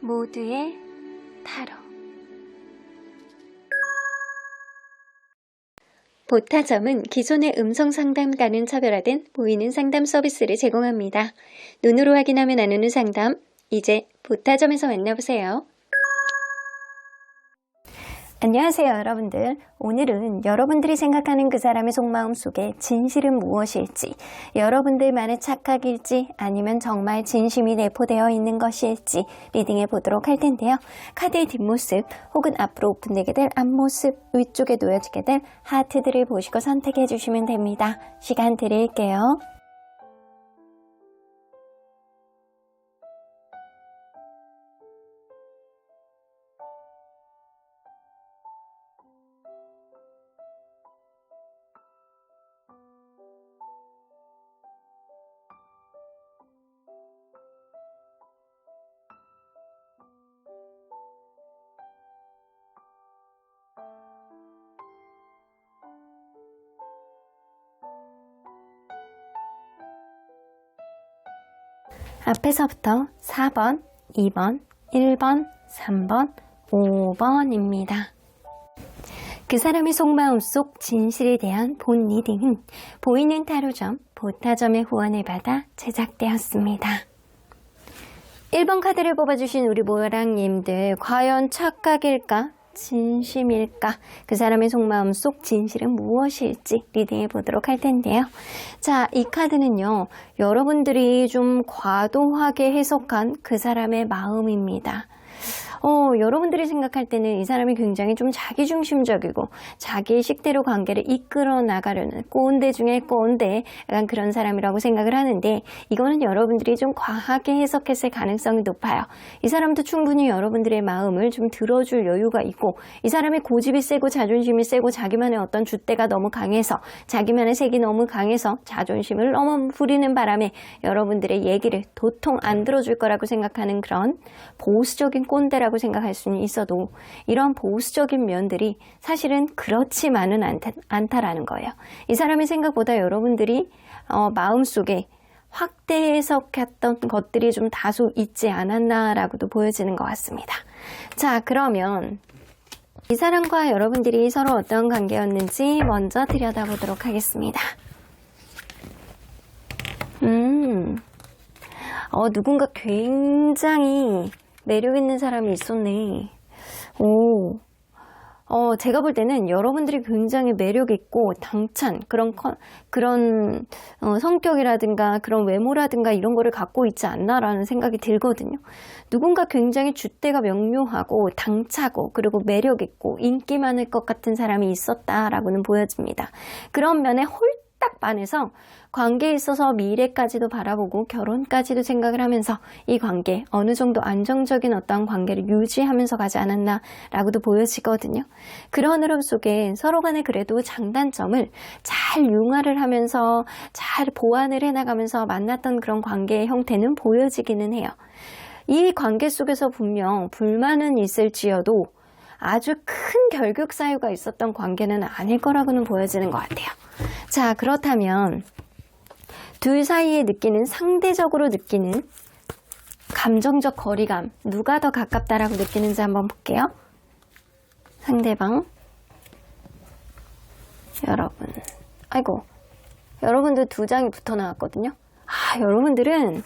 모두의 타로. 보타점은 기존의 음성 상담과는 차별화된 보이는 상담 서비스를 제공합니다. 눈으로 확인하며 나누는 상담, 이제 보타점에서 만나보세요. 안녕하세요, 여러분들. 오늘은 여러분들이 생각하는 그 사람의 속마음 속에 진실은 무엇일지, 여러분들만의 착각일지 아니면 정말 진심이 내포되어 있는 것일지 리딩해 보도록 할 텐데요. 카드의 뒷모습 혹은 앞으로 오픈되게 될 앞모습, 위쪽에 놓여지게 될 하트들을 보시고 선택해 주시면 됩니다. 시간 드릴게요. 앞에서부터 4번, 2번, 1번, 3번, 5번입니다. 그 사람의 속마음 속 진실에 대한 본 리딩은 보이는 타로점, 보타점의 후원을 받아 제작되었습니다. 1번 카드를 뽑아주신 우리 모랑님들, 과연 착각일까? 진심일까? 그 사람의 속마음 속 진실은 무엇일지 리딩해 보도록 할 텐데요. 자, 이 카드는요, 여러분들이 좀 과도하게 해석한 그 사람의 마음입니다. 여러분들이 생각할 때는 이 사람이 굉장히 좀 자기중심적이고 자기의 식대로 관계를 이끌어 나가려는 꼰대 중에 꼰대, 약간 그런 사람이라고 생각을 하는데, 이거는 여러분들이 좀 과하게 해석했을 가능성이 높아요. 이 사람도 충분히 여러분들의 마음을 좀 들어줄 여유가 있고, 이 사람의 고집이 세고 자존심이 세고 자기만의 어떤 줏대가 너무 강해서, 자기만의 색이 너무 강해서 자존심을 너무 부리는 바람에 여러분들의 얘기를 도통 안 들어줄 거라고 생각하는 그런 보수적인 꼰대라고 생각할 수는 있어도, 이런 보수적인 면들이 사실은 그렇지만은 않다라는 거예요. 이 사람의 생각보다 여러분들이 마음속에 확대 해석했던 것들이 좀 다소 있지 않았나라고도 보여지는 것 같습니다. 자, 그러면 이 사람과 여러분들이 서로 어떤 관계였는지 먼저 들여다보도록 하겠습니다. 누군가 굉장히 매력 있는 사람이 있었네. 제가 볼 때는 여러분들이 굉장히 매력 있고 당찬 그런 성격이라든가 그런 외모라든가 이런 거를 갖고 있지 않나라는 생각이 들거든요. 누군가 굉장히 줏대가 명료하고 당차고 그리고 매력 있고 인기 많을 것 같은 사람이 있었다라고는 보여집니다. 그런 면에 홀딱 반해서 관계에 있어서 미래까지도 바라보고 결혼까지도 생각을 하면서 이 관계, 어느 정도 안정적인 어떤 관계를 유지하면서 가지 않았나라고도 보여지거든요. 그런 흐름 속에 서로 간에 그래도 장단점을 잘 융화를 하면서 잘 보완을 해나가면서 만났던 그런 관계의 형태는 보여지기는 해요. 이 관계 속에서 분명 불만은 있을지어도 아주 큰 결격 사유가 있었던 관계는 아닐 거라고는 보여지는 것 같아요. 자, 그렇다면 둘 사이에 느끼는, 상대적으로 느끼는 감정적 거리감, 누가 더 가깝다라고 느끼는지 한번 볼게요. 상대방, 여러분. 여러분들 두 장이 붙어 나왔거든요. 여러분들은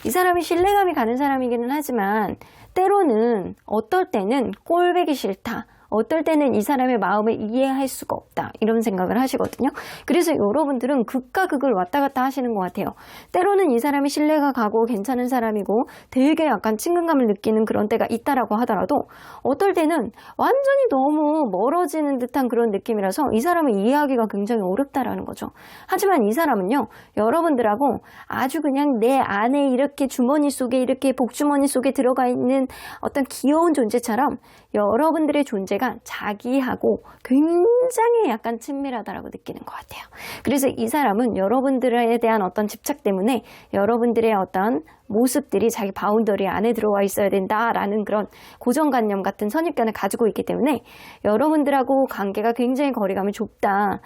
이 사람이 신뢰감이 가는 사람이기는 하지만 때로는 어떨 때는 꼴보기 싫다, 어떨 때는 이 사람의 마음을 이해할 수가 없다, 이런 생각을 하시거든요. 그래서 여러분들은 극과 극을 왔다 갔다 하시는 것 같아요. 때로는 이 사람이 신뢰가 가고 괜찮은 사람이고 되게 약간 친근감을 느끼는 그런 때가 있다라고 하더라도, 어떨 때는 완전히 너무 멀어지는 듯한 그런 느낌이라서 이 사람을 이해하기가 굉장히 어렵다라는 거죠. 하지만 이 사람은요, 여러분들하고 아주 그냥 내 안에 이렇게 주머니 속에, 이렇게 복주머니 속에 들어가 있는 어떤 귀여운 존재처럼 여러분들의 존재가 자기하고 굉장히 약간 친밀하다라고 느끼는 것 같아요. 그래서 이 사람은 여러분들에 대한 어떤 집착 때문에 여러분들의 어떤 모습들이 자기 바운더리 안에 들어와 있어야 된다라는 그런 고정관념 같은 선입견을 가지고 있기 때문에 여러분들하고 관계가 굉장히 거리감이 좁다.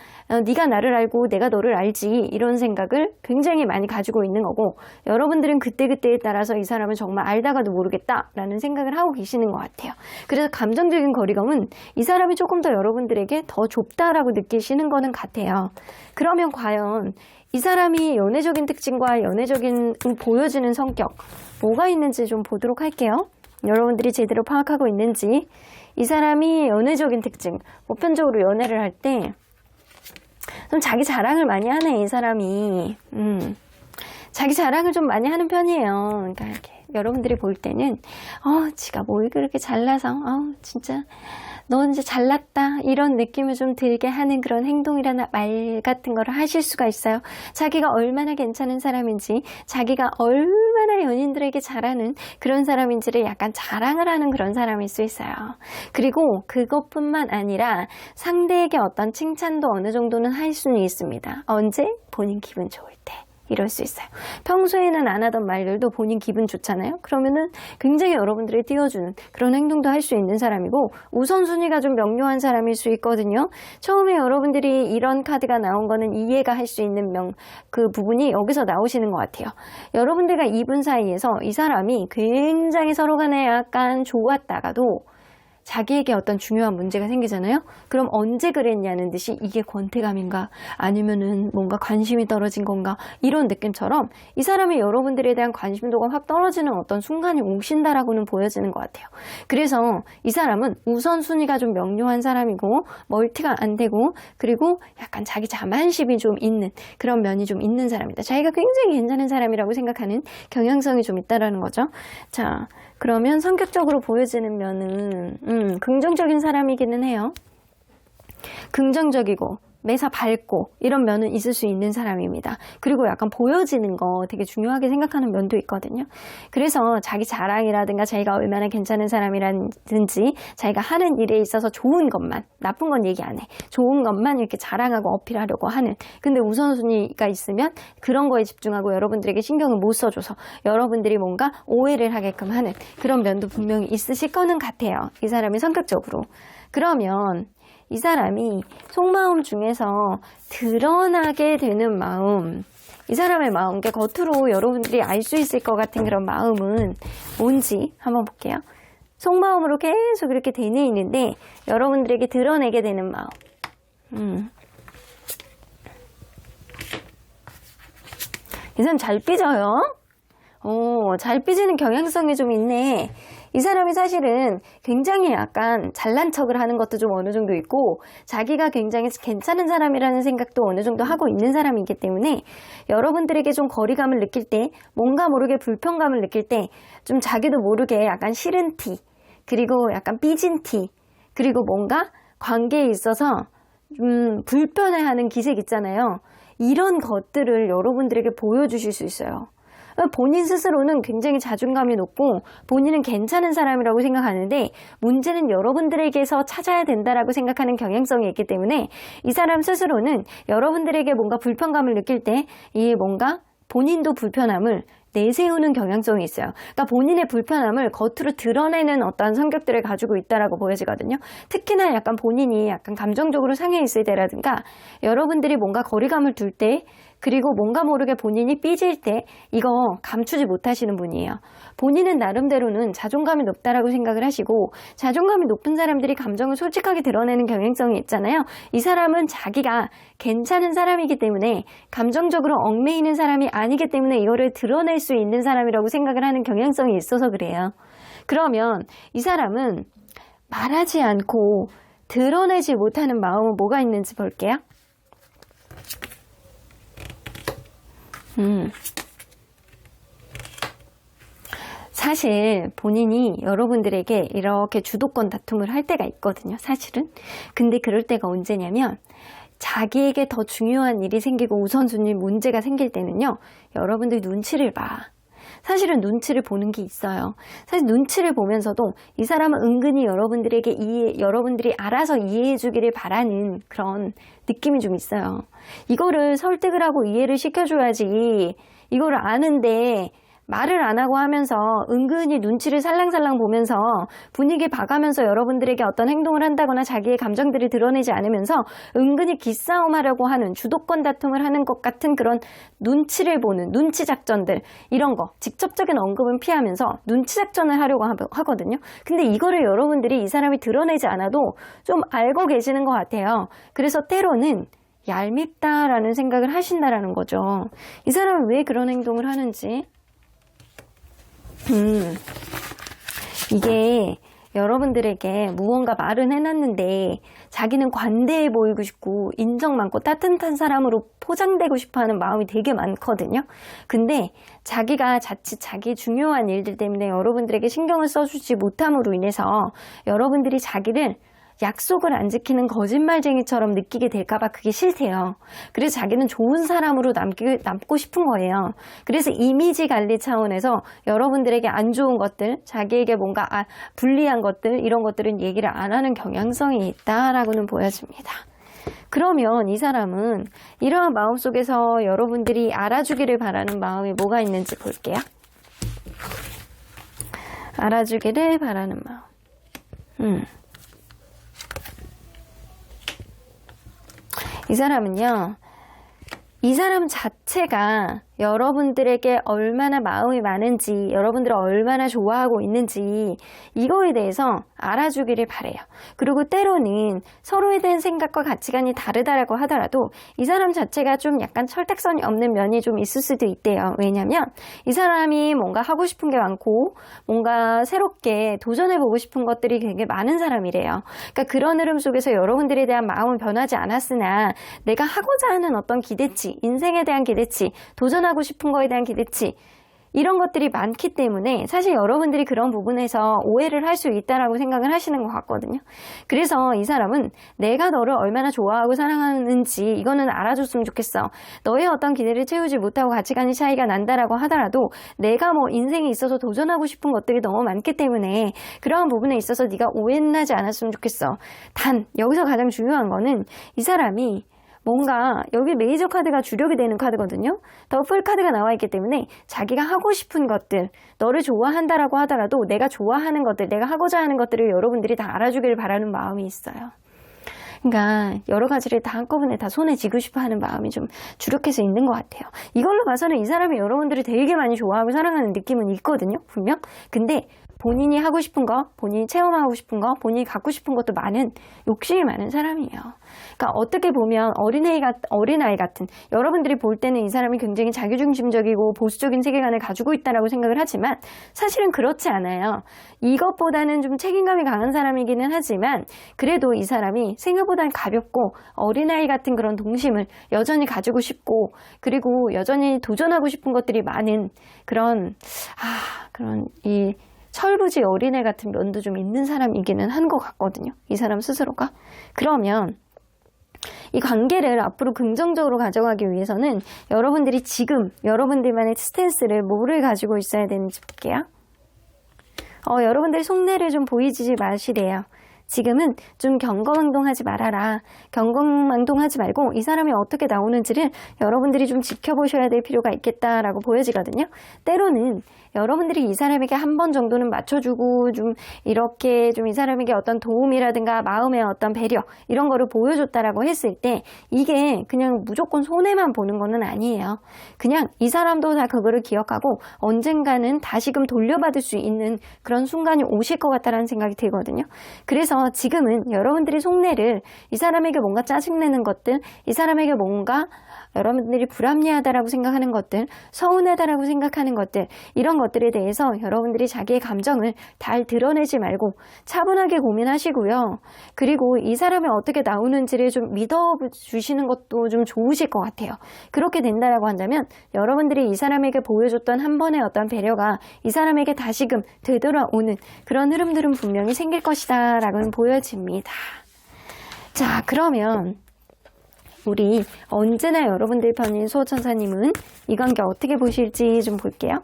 네가 나를 알고 내가 너를 알지. 이런 생각을 굉장히 많이 가지고 있는 거고 여러분들은 그때그때에 따라서 이 사람을 정말 알다가도 모르겠다라는 생각을 하고 계시는 것 같아요. 그래서 감정적인 거리감은 이 사람이 조금 더 여러분들에게 더 좁다라고 느끼시는 거는 같아요. 그러면 과연 이 사람이 연애적인 특징과 연애적인 보여지는 성격 뭐가 있는지 좀 보도록 할게요. 여러분들이 제대로 파악하고 있는지. 이 사람이 연애적인 특징, 보편적으로 연애를 할 때 좀 자기 자랑을 많이 하네, 이 사람이. 자기 자랑을 좀 많이 하는 편이에요. 그러니까 이렇게 여러분들이 볼 때는 지가 뭘 그렇게 잘나서 진짜 넌 이제 잘났다 이런 느낌을 좀 들게 하는 그런 행동이라나 말 같은 거를 하실 수가 있어요. 자기가 얼마나 괜찮은 사람인지, 자기가 얼마나 연인들에게 잘하는 그런 사람인지를 약간 자랑을 하는 그런 사람일 수 있어요. 그리고 그것뿐만 아니라 상대에게 어떤 칭찬도 어느 정도는 할 수는 있습니다. 언제? 본인 기분 좋을 때. 이럴 수 있어요. 평소에는 안 하던 말들도 본인 기분 좋잖아요. 그러면은 굉장히 여러분들이 띄워주는 그런 행동도 할 수 있는 사람이고 우선순위가 좀 명료한 사람일 수 있거든요. 처음에 여러분들이 이런 카드가 나온 거는 이해가 할 수 있는 그 부분이 여기서 나오시는 것 같아요. 여러분들과 이분 사이에서 이 사람이 굉장히 서로 간에 약간 좋았다가도 자기에게 어떤 중요한 문제가 생기잖아요. 그럼 언제 그랬냐는 듯이 이게 권태감인가 아니면은 뭔가 관심이 떨어진 건가 이런 느낌처럼 이 사람이 여러분들에 대한 관심도가 확 떨어지는 어떤 순간이 오신다라고는 보여지는 것 같아요. 그래서 이 사람은 우선순위가 좀 명료한 사람이고 멀티가 안 되고 그리고 약간 자기 자만심이 좀 있는 그런 면이 좀 있는 사람이다. 자기가 굉장히 괜찮은 사람이라고 생각하는 경향성이 좀 있다라는 거죠. 자, 그러면 성격적으로 보여지는 면은 긍정적인 사람이기는 해요. 긍정적이고 매사 밝고 이런 면은 있을 수 있는 사람입니다. 그리고 약간 보여지는 거 되게 중요하게 생각하는 면도 있거든요. 그래서 자기 자랑이라든가 자기가 얼마나 괜찮은 사람이라든지 자기가 하는 일에 있어서 좋은 것만, 나쁜 건 얘기 안 해. 좋은 것만 이렇게 자랑하고 어필하려고 하는. 근데 우선순위가 있으면 그런 거에 집중하고 여러분들에게 신경을 못 써줘서 여러분들이 뭔가 오해를 하게끔 하는 그런 면도 분명히 있으실 거는 같아요. 이 사람이 성격적으로. 그러면 이 사람이 속마음 중에서 드러나게 되는 마음, 이 사람의 마음, 게 겉으로 여러분들이 알 수 있을 것 같은 그런 마음은 뭔지 한번 볼게요. 속마음으로 계속 이렇게 되뇌 있는데 여러분들에게 드러내게 되는 마음. 이 사람 잘 삐져요. 잘 삐지는 경향성이 좀 있네. 이 사람이 사실은 굉장히 약간 잘난 척을 하는 것도 좀 어느 정도 있고 자기가 굉장히 괜찮은 사람이라는 생각도 어느 정도 하고 있는 사람이기 때문에 여러분들에게 좀 거리감을 느낄 때 뭔가 모르게 불편감을 느낄 때 좀 자기도 모르게 약간 싫은 티 그리고 약간 삐진 티 그리고 뭔가 관계에 있어서 불편해하는 기색 있잖아요. 이런 것들을 여러분들에게 보여주실 수 있어요. 본인 스스로는 굉장히 자존감이 높고 본인은 괜찮은 사람이라고 생각하는데 문제는 여러분들에게서 찾아야 된다라고 생각하는 경향성이 있기 때문에 이 사람 스스로는 여러분들에게 뭔가 불편감을 느낄 때 이 뭔가 본인도 불편함을 내세우는 경향성이 있어요. 그러니까 본인의 불편함을 겉으로 드러내는 어떤 성격들을 가지고 있다라고 보여지거든요. 특히나 약간 본인이 약간 감정적으로 상해 있을 때라든가 여러분들이 뭔가 거리감을 둘 때 그리고 뭔가 모르게 본인이 삐질 때 이거 감추지 못하시는 분이에요. 본인은 나름대로는 자존감이 높다라고 생각을 하시고 자존감이 높은 사람들이 감정을 솔직하게 드러내는 경향성이 있잖아요. 이 사람은 자기가 괜찮은 사람이기 때문에 감정적으로 얽매이는 사람이 아니기 때문에 이거를 드러낼 수 있는 사람이라고 생각을 하는 경향성이 있어서 그래요. 그러면 이 사람은 말하지 않고 드러내지 못하는 마음은 뭐가 있는지 볼게요. 사실 본인이 여러분들에게 이렇게 주도권 다툼을 할 때가 있거든요. 사실은. 근데 그럴 때가 언제냐면 자기에게 더 중요한 일이 생기고 우선순위 문제가 생길 때는요. 여러분들 눈치를 봐. 사실은 눈치를 보는 게 있어요. 사실 눈치를 보면서도 이 사람은 은근히 여러분들이 알아서 이해해 주기를 바라는 그런 느낌이 좀 있어요. 이거를 설득을 하고 이해를 시켜줘야지 이거를 아는데 말을 안 하고 하면서 은근히 눈치를 살랑살랑 보면서 분위기 봐가면서 여러분들에게 어떤 행동을 한다거나 자기의 감정들을 드러내지 않으면서 은근히 기싸움하려고 하는 주도권 다툼을 하는 것 같은 그런 눈치를 보는 눈치 작전들 이런 거 직접적인 언급은 피하면서 눈치 작전을 하려고 하거든요. 근데 이거를 여러분들이 이 사람이 드러내지 않아도 좀 알고 계시는 것 같아요. 그래서 때로는 얄밉다라는 생각을 하신다라는 거죠. 이 사람은 왜 그런 행동을 하는지. 이게 여러분들에게 무언가 말은 해놨는데 자기는 관대해 보이고 싶고 인정 많고 따뜻한 사람으로 포장되고 싶어하는 마음이 되게 많거든요. 근데 자기가 자칫 자기 중요한 일들 때문에 여러분들에게 신경을 써주지 못함으로 인해서 여러분들이 자기를 약속을 안 지키는 거짓말쟁이처럼 느끼게 될까봐 그게 싫대요. 그래서 자기는 좋은 사람으로 남고 싶은 거예요. 그래서 이미지 관리 차원에서 여러분들에게 안 좋은 것들, 자기에게 뭔가 불리한 것들, 이런 것들은 얘기를 안 하는 경향성이 있다라고는 보여집니다. 그러면 이 사람은 이러한 마음속에서 여러분들이 알아주기를 바라는 마음이 뭐가 있는지 볼게요. 알아주기를 바라는 마음. 이 사람은요, 이 사람 자체가 여러분들에게 얼마나 마음이 많은지, 여러분들을 얼마나 좋아하고 있는지 이거에 대해서 알아주기를 바래요. 그리고 때로는 서로에 대한 생각과 가치관이 다르다라고 하더라도 이 사람 자체가 좀 약간 철딱선이 없는 면이 좀 있을 수도 있대요. 왜냐면 이 사람이 뭔가 하고 싶은 게 많고 뭔가 새롭게 도전해보고 싶은 것들이 되게 많은 사람이래요. 그러니까 그런 흐름 속에서 여러분들에 대한 마음은 변하지 않았으나 내가 하고자 하는 어떤 기대치, 인생에 대한 기대치, 도전하고 싶은 거에 대한 기대치 이런 것들이 많기 때문에 사실 여러분들이 그런 부분에서 오해를 할 수 있다라고 생각을 하시는 것 같거든요. 그래서 이 사람은 내가 너를 얼마나 좋아하고 사랑하는지 이거는 알아줬으면 좋겠어. 너의 어떤 기대를 채우지 못하고 가치관이 차이가 난다라고 하더라도 내가 뭐 인생에 있어서 도전하고 싶은 것들이 너무 많기 때문에 그러한 부분에 있어서 네가 오해나지 않았으면 좋겠어. 단 여기서 가장 중요한 거는 이 사람이 뭔가 여기 메이저 카드가 주력이 되는 카드거든요. 더풀 카드가 나와 있기 때문에 자기가 하고 싶은 것들, 너를 좋아한다라고 하더라도 내가 좋아하는 것들, 내가 하고자 하는 것들을 여러분들이 다 알아주기를 바라는 마음이 있어요. 그러니까 여러 가지를 다 한꺼번에 다 손에 쥐고 싶어 하는 마음이 좀 주력해서 있는 것 같아요. 이걸로 봐서는 이 사람이 여러분들을 되게 많이 좋아하고 사랑하는 느낌은 있거든요. 분명. 근데 본인이 하고 싶은 거, 본인이 체험하고 싶은 거, 본인이 갖고 싶은 것도 많은, 욕심이 많은 사람이에요. 그러니까 어떻게 보면 어린아이 같은, 여러분들이 볼 때는 이 사람이 굉장히 자기중심적이고 보수적인 세계관을 가지고 있다라고 생각을 하지만 사실은 그렇지 않아요. 이것보다는 좀 책임감이 강한 사람이기는 하지만 그래도 이 사람이 생각보다는 가볍고 어린아이 같은 그런 동심을 여전히 가지고 싶고 그리고 여전히 도전하고 싶은 것들이 많은 그런 이 철부지 어린애 같은 면도 좀 있는 사람이기는 한 것 같거든요. 이 사람 스스로가. 그러면 이 관계를 앞으로 긍정적으로 가져가기 위해서는 여러분들이 지금 여러분들만의 스탠스를 뭐를 가지고 있어야 되는지 볼게요. 여러분들 속내를 좀 보이지 마시래요. 지금은 좀 경거망동하지 말아라. 경거망동하지 말고 이 사람이 어떻게 나오는지를 여러분들이 좀 지켜보셔야 될 필요가 있겠다라고 보여지거든요. 때로는 여러분들이 이 사람에게 한 번 정도는 맞춰주고 좀 이렇게 좀 이 사람에게 어떤 도움이라든가 마음의 어떤 배려 이런 거를 보여줬다라고 했을 때 이게 그냥 무조건 손해만 보는 거는 아니에요. 그냥 이 사람도 다 그거를 기억하고 언젠가는 다시금 돌려받을 수 있는 그런 순간이 오실 것 같다라는 생각이 들거든요. 그래서 지금은 여러분들이 속내를 이 사람에게 뭔가 짜증내는 것들, 이 사람에게 뭔가 여러분들이 불합리하다라고 생각하는 것들, 서운하다라고 생각하는 것들, 이런 것들에 대해서 여러분들이 자기의 감정을 잘 드러내지 말고 차분하게 고민하시고요. 그리고 이 사람이 어떻게 나오는지를 좀 믿어주시는 것도 좀 좋으실 것 같아요. 그렇게 된다라고 한다면 여러분들이 이 사람에게 보여줬던 한 번의 어떤 배려가 이 사람에게 다시금 되돌아오는 그런 흐름들은 분명히 생길 것이다 라고는 보여집니다. 자, 그러면 우리 언제나 여러분들 편인 수호천사님은 이 관계 어떻게 보실지 좀 볼게요.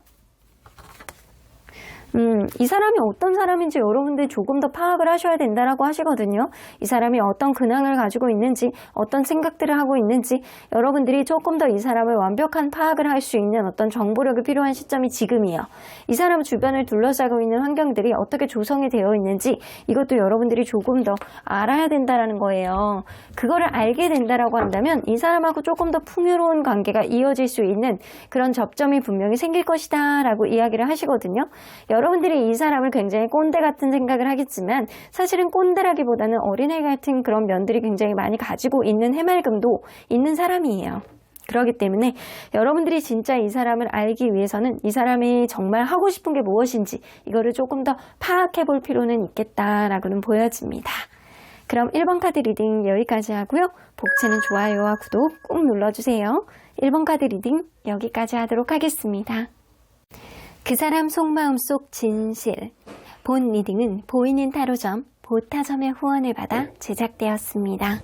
이 사람이 어떤 사람인지 여러분들이 조금 더 파악을 하셔야 된다라고 하시거든요. 이 사람이 어떤 근황을 가지고 있는지, 어떤 생각들을 하고 있는지, 여러분들이 조금 더 이 사람을 완벽한 파악을 할 수 있는 어떤 정보력이 필요한 시점이 지금이에요. 이 사람 주변을 둘러싸고 있는 환경들이 어떻게 조성이 되어 있는지 이것도 여러분들이 조금 더 알아야 된다라는 거예요. 그거를 알게 된다라고 한다면 이 사람하고 조금 더 풍요로운 관계가 이어질 수 있는 그런 접점이 분명히 생길 것이다 라고 이야기를 하시거든요. 여러분들이 이 사람을 굉장히 꼰대 같은 생각을 하겠지만 사실은 꼰대라기보다는 어린애 같은 그런 면들이 굉장히 많이 가지고 있는 해맑음도 있는 사람이에요. 그렇기 때문에 여러분들이 진짜 이 사람을 알기 위해서는 이 사람이 정말 하고 싶은 게 무엇인지 이거를 조금 더 파악해 볼 필요는 있겠다라고는 보여집니다. 그럼 1번 카드 리딩 여기까지 하고요. 복채는 좋아요와 구독 꾹 눌러주세요. 1번 카드 리딩 여기까지 하도록 하겠습니다. 그 사람 속마음 속 진실. 본 리딩은 보이는 타로점, 보타점의 후원을 받아 제작되었습니다.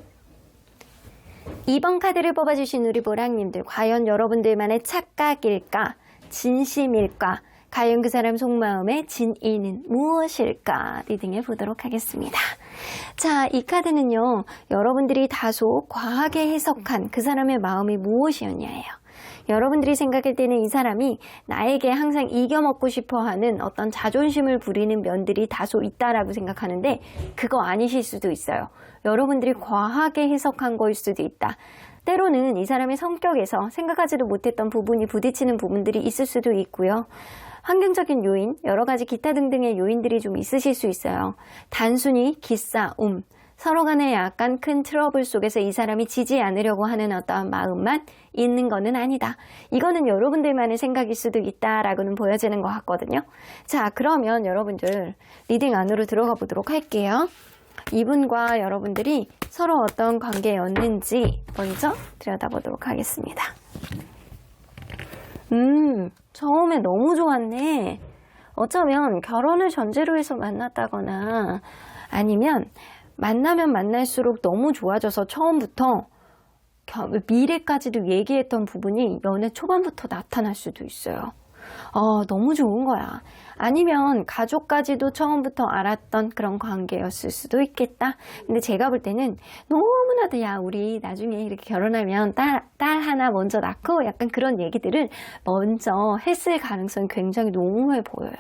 2번 카드를 뽑아주신 우리 보랑님들, 과연 여러분들만의 착각일까? 진심일까? 과연 그 사람 속마음의 진의는 무엇일까? 리딩해 보도록 하겠습니다. 자, 이 카드는요, 여러분들이 다소 과하게 해석한 그 사람의 마음이 무엇이었냐예요. 여러분들이 생각할 때는 이 사람이 나에게 항상 이겨먹고 싶어하는 어떤 자존심을 부리는 면들이 다소 있다라고 생각하는데 그거 아니실 수도 있어요. 여러분들이 과하게 해석한 거일 수도 있다. 때로는 이 사람의 성격에서 생각하지도 못했던 부분이 부딪히는 부분들이 있을 수도 있고요. 환경적인 요인, 여러 가지 기타 등등의 요인들이 좀 있으실 수 있어요. 단순히 기싸움, 서로 간에 약간 큰 트러블 속에서 이 사람이 지지 않으려고 하는 어떠한 마음만 있는 거는 아니다. 이거는 여러분들만의 생각일 수도 있다라고는 보여지는 것 같거든요. 자, 그러면 여러분들 리딩 안으로 들어가 보도록 할게요. 이분과 여러분들이 서로 어떤 관계였는지 먼저 들여다보도록 하겠습니다. 처음에 너무 좋았네. 어쩌면 결혼을 전제로 해서 만났다거나 아니면 만나면 만날수록 너무 좋아져서 처음부터 미래까지도 얘기했던 부분이 연애 초반부터 나타날 수도 있어요. 너무 좋은 거야. 아니면 가족까지도 처음부터 알았던 그런 관계였을 수도 있겠다. 근데 제가 볼 때는 너무나도 야 우리 나중에 이렇게 결혼하면 딸 하나 먼저 낳고 약간 그런 얘기들을 먼저 했을 가능성이 굉장히 농후해 보여요.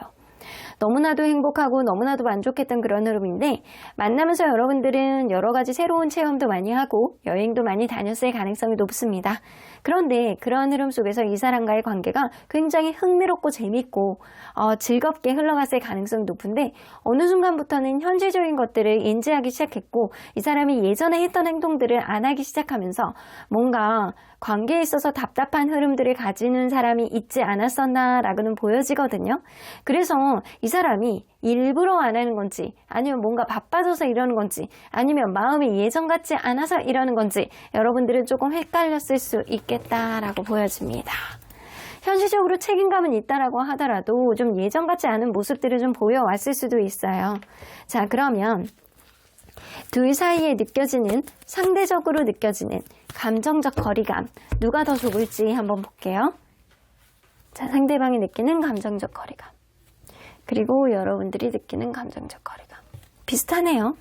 너무나도 행복하고 너무나도 만족했던 그런 흐름인데 만나면서 여러분들은 여러 가지 새로운 체험도 많이 하고 여행도 많이 다녔을 가능성이 높습니다. 그런데 그런 흐름 속에서 이 사람과의 관계가 굉장히 흥미롭고 재밌고 즐겁게 흘러갔을 가능성이 높은데 어느 순간부터는 현실적인 것들을 인지하기 시작했고 이 사람이 예전에 했던 행동들을 안 하기 시작하면서 뭔가 관계에 있어서 답답한 흐름들을 가지는 사람이 있지 않았었나라고는 보여지거든요. 그래서 이 사람이 일부러 안 하는 건지 아니면 뭔가 바빠져서 이러는 건지 아니면 마음이 예전 같지 않아서 이러는 건지 여러분들은 조금 헷갈렸을 수 있겠다라고 보여집니다. 현실적으로 책임감은 있다라고 하더라도 좀 예전 같지 않은 모습들을 좀 보여왔을 수도 있어요. 자, 그러면 둘 사이에 느껴지는 상대적으로 느껴지는 감정적 거리감 누가 더 좁을지 한번 볼게요. 자, 상대방이 느끼는 감정적 거리감 그리고 여러분들이 느끼는 감정적 거리감 비슷하네요.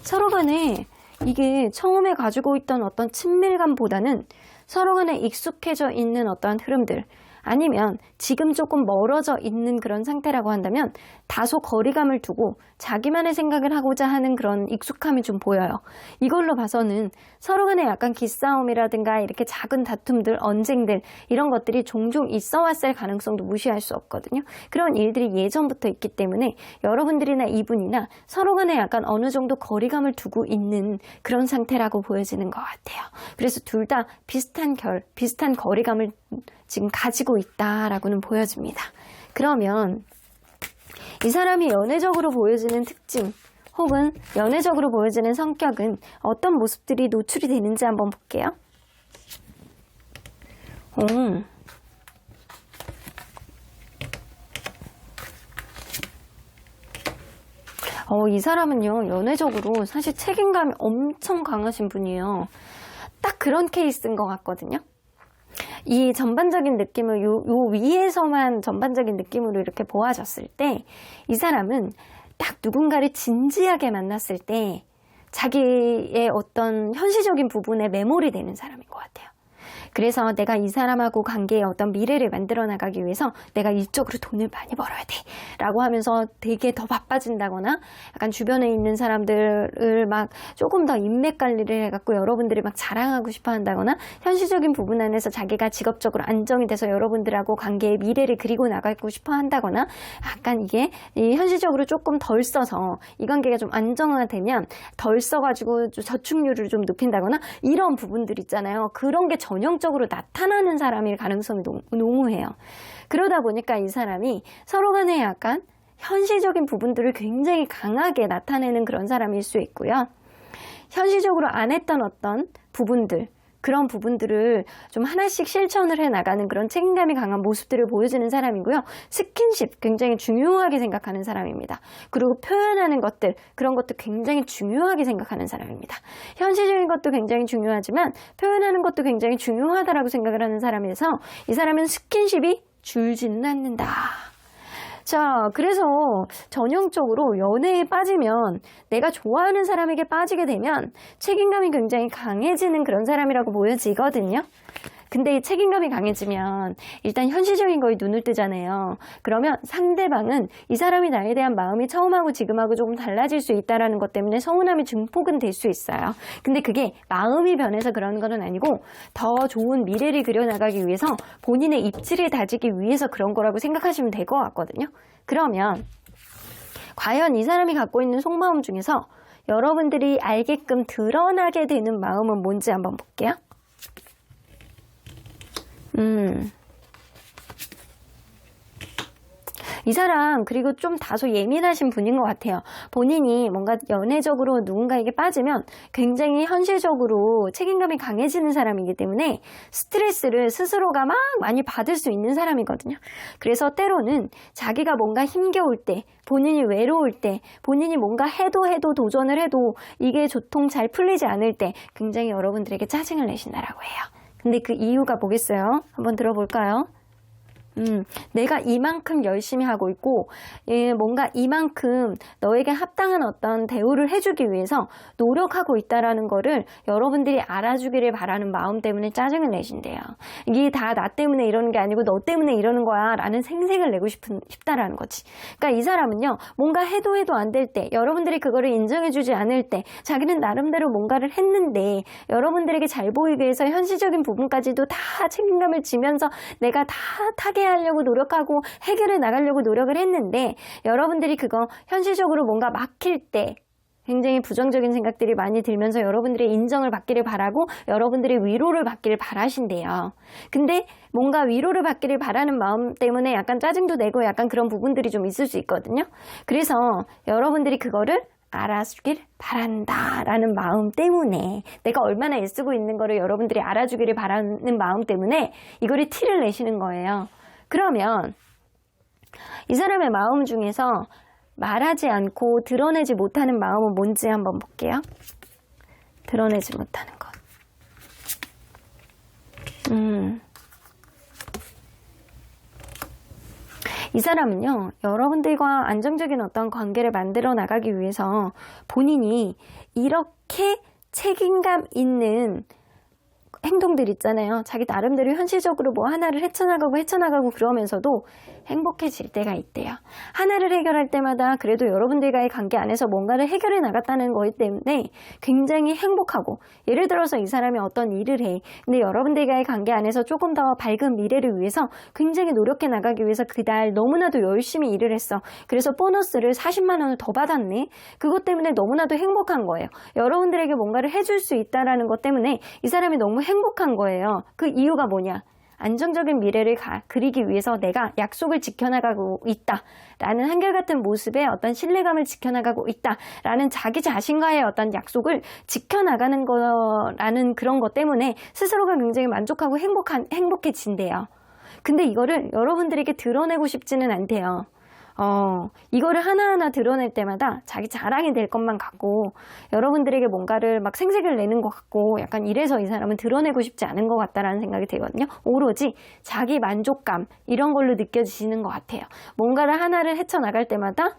서로 간에 이게 처음에 가지고 있던 어떤 친밀감보다는 서로 간에 익숙해져 있는 어떤 흐름들 아니면 지금 조금 멀어져 있는 그런 상태라고 한다면 다소 거리감을 두고 자기만의 생각을 하고자 하는 그런 익숙함이 좀 보여요. 이걸로 봐서는 서로 간에 약간 기싸움이라든가 이렇게 작은 다툼들, 언쟁들 이런 것들이 종종 있어 왔을 가능성도 무시할 수 없거든요. 그런 일들이 예전부터 있기 때문에 여러분들이나 이분이나 서로 간에 약간 어느 정도 거리감을 두고 있는 그런 상태라고 보여지는 것 같아요. 그래서 둘 다 비슷한 비슷한 거리감을 지금 가지고 있다라고는 보여집니다. 그러면 이 사람이 연애적으로 보여지는 특징 혹은 연애적으로 보여지는 성격은 어떤 모습들이 노출이 되는지 한번 볼게요. 이 사람은요 연애적으로 사실 책임감이 엄청 강하신 분이에요. 딱 그런 케이스인 것 같거든요. 이 전반적인 느낌을 요 위에서만 전반적인 느낌으로 이렇게 보아졌을 때 이 사람은 딱 누군가를 진지하게 만났을 때 자기의 어떤 현실적인 부분에 매몰이 되는 사람인 것 같아요. 그래서 내가 이 사람하고 관계의 어떤 미래를 만들어 나가기 위해서 내가 이쪽으로 돈을 많이 벌어야 돼 라고 하면서 되게 더 바빠진다거나 약간 주변에 있는 사람들을 막 조금 더 인맥 관리를 해갖고 여러분들이 막 자랑하고 싶어 한다거나 현실적인 부분 안에서 자기가 직업적으로 안정이 돼서 여러분들하고 관계의 미래를 그리고 나가고 싶어 한다거나 약간 이게 현실적으로 조금 덜 써서 이 관계가 좀 안정화되면 덜 써가지고 저축률을 좀 높인다거나 이런 부분들 있잖아요. 그런 게 전형적으로 나타나는 사람일 가능성이 농후해요. 그러다 보니까 이 사람이 서로 간에 약간 현실적인 부분들을 굉장히 강하게 나타내는 그런 사람일 수 있고요. 현실적으로 안 했던 어떤 부분들, 그런 부분들을 좀 하나씩 실천을 해나가는 그런 책임감이 강한 모습들을 보여주는 사람이고요. 스킨십 굉장히 중요하게 생각하는 사람입니다. 그리고 표현하는 것들, 그런 것도 굉장히 중요하게 생각하는 사람입니다. 현실적인 것도 굉장히 중요하지만 표현하는 것도 굉장히 중요하다라고 생각을 하는 사람이라서 이 사람은 스킨십이 줄지는 않는다. 자, 그래서 전형적으로 연애에 빠지면 내가 좋아하는 사람에게 빠지게 되면 책임감이 굉장히 강해지는 그런 사람이라고 보여지거든요. 근데 이 책임감이 강해지면 일단 현실적인 거에 눈을 뜨잖아요. 그러면 상대방은 이 사람이 나에 대한 마음이 처음하고 지금하고 조금 달라질 수 있다는 것 때문에 서운함이 증폭은 될 수 있어요. 근데 그게 마음이 변해서 그런 건 아니고 더 좋은 미래를 그려나가기 위해서 본인의 입지를 다지기 위해서 그런 거라고 생각하시면 될 것 같거든요. 그러면 과연 이 사람이 갖고 있는 속마음 중에서 여러분들이 알게끔 드러나게 되는 마음은 뭔지 한번 볼게요. 이 사람 그리고 좀 다소 예민하신 분인 것 같아요. 본인이 뭔가 연애적으로 누군가에게 빠지면 굉장히 현실적으로 책임감이 강해지는 사람이기 때문에 스트레스를 스스로가 막 많이 받을 수 있는 사람이거든요. 그래서 때로는 자기가 뭔가 힘겨울 때, 본인이 외로울 때, 본인이 뭔가 해도 도전을 해도 이게 조통 잘 풀리지 않을 때 굉장히 여러분들에게 짜증을 내신다라고 해요. 근데 그 이유가 뭐겠어요? 한번 들어볼까요? 내가 이만큼 열심히 하고 있고 뭔가 이만큼 너에게 합당한 어떤 대우를 해주기 위해서 노력하고 있다라는 거를 여러분들이 알아주기를 바라는 마음 때문에 짜증을 내신대요. 이게 다 나 때문에 이러는 게 아니고 너 때문에 이러는 거야 라는 생색을 내고 싶다라는 거지. 그러니까 이 사람은요, 뭔가 해도 안 될 때, 여러분들이 그거를 인정해주지 않을 때 자기는 나름대로 뭔가를 했는데 여러분들에게 잘 보이기 위해서 현실적인 부분까지도 다 책임감을 지면서 내가 다 타개하려고 노력하고 해결해 나가려고 노력을 했는데 여러분들이 그거 현실적으로 뭔가 막힐 때 굉장히 부정적인 생각들이 많이 들면서 여러분들의 인정을 받기를 바라고 여러분들의 위로를 받기를 바라신대요. 근데 뭔가 위로를 받기를 바라는 마음 때문에 약간 짜증도 내고 약간 그런 부분들이 좀 있을 수 있거든요. 그래서 여러분들이 그거를 알아주길 바란다라는 마음 때문에, 내가 얼마나 애쓰고 있는 거를 여러분들이 알아주기를 바라는 마음 때문에 이거를 티를 내시는 거예요. 그러면 이 사람의 마음 중에서 말하지 않고 드러내지 못하는 마음은 뭔지 한번 볼게요. 드러내지 못하는 것. 이 사람은요, 여러분들과 안정적인 어떤 관계를 만들어 나가기 위해서 본인이 이렇게 책임감 있는 행동들 있잖아요. 자기 나름대로 현실적으로 뭐 하나를 헤쳐나가고 그러면서도 행복해질 때가 있대요. 하나를 해결할 때마다 그래도 여러분들과의 관계 안에서 뭔가를 해결해 나갔다는 거기 때문에 굉장히 행복하고, 예를 들어서 이 사람이 어떤 일을 해. 근데 여러분들과의 관계 안에서 조금 더 밝은 미래를 위해서 굉장히 노력해 나가기 위해서 그날 너무나도 열심히 일을 했어. 그래서 보너스를 40만 원을 더 받았네. 그것 때문에 너무나도 행복한 거예요. 여러분들에게 뭔가를 해줄 수 있다라는 것 때문에 이 사람이 너무 행복한 거예요. 그 이유가 뭐냐? 안정적인 미래를 그리기 위해서 내가 약속을 지켜나가고 있다라는 한결같은 모습의 어떤 신뢰감을 지켜나가고 있다라는 자기 자신과의 어떤 약속을 지켜나가는 거라는 그런 것 때문에 스스로가 굉장히 만족하고 행복해진대요. 근데 이거를 여러분들에게 드러내고 싶지는 않대요. 이거를 하나하나 드러낼 때마다 자기 자랑이 될 것만 같고 여러분들에게 뭔가를 막 생색을 내는 것 같고 약간 이래서 이 사람은 드러내고 싶지 않은 것 같다라는 생각이 들거든요. 오로지 자기 만족감 이런 걸로 느껴지시는 것 같아요. 뭔가를 하나를 헤쳐나갈 때마다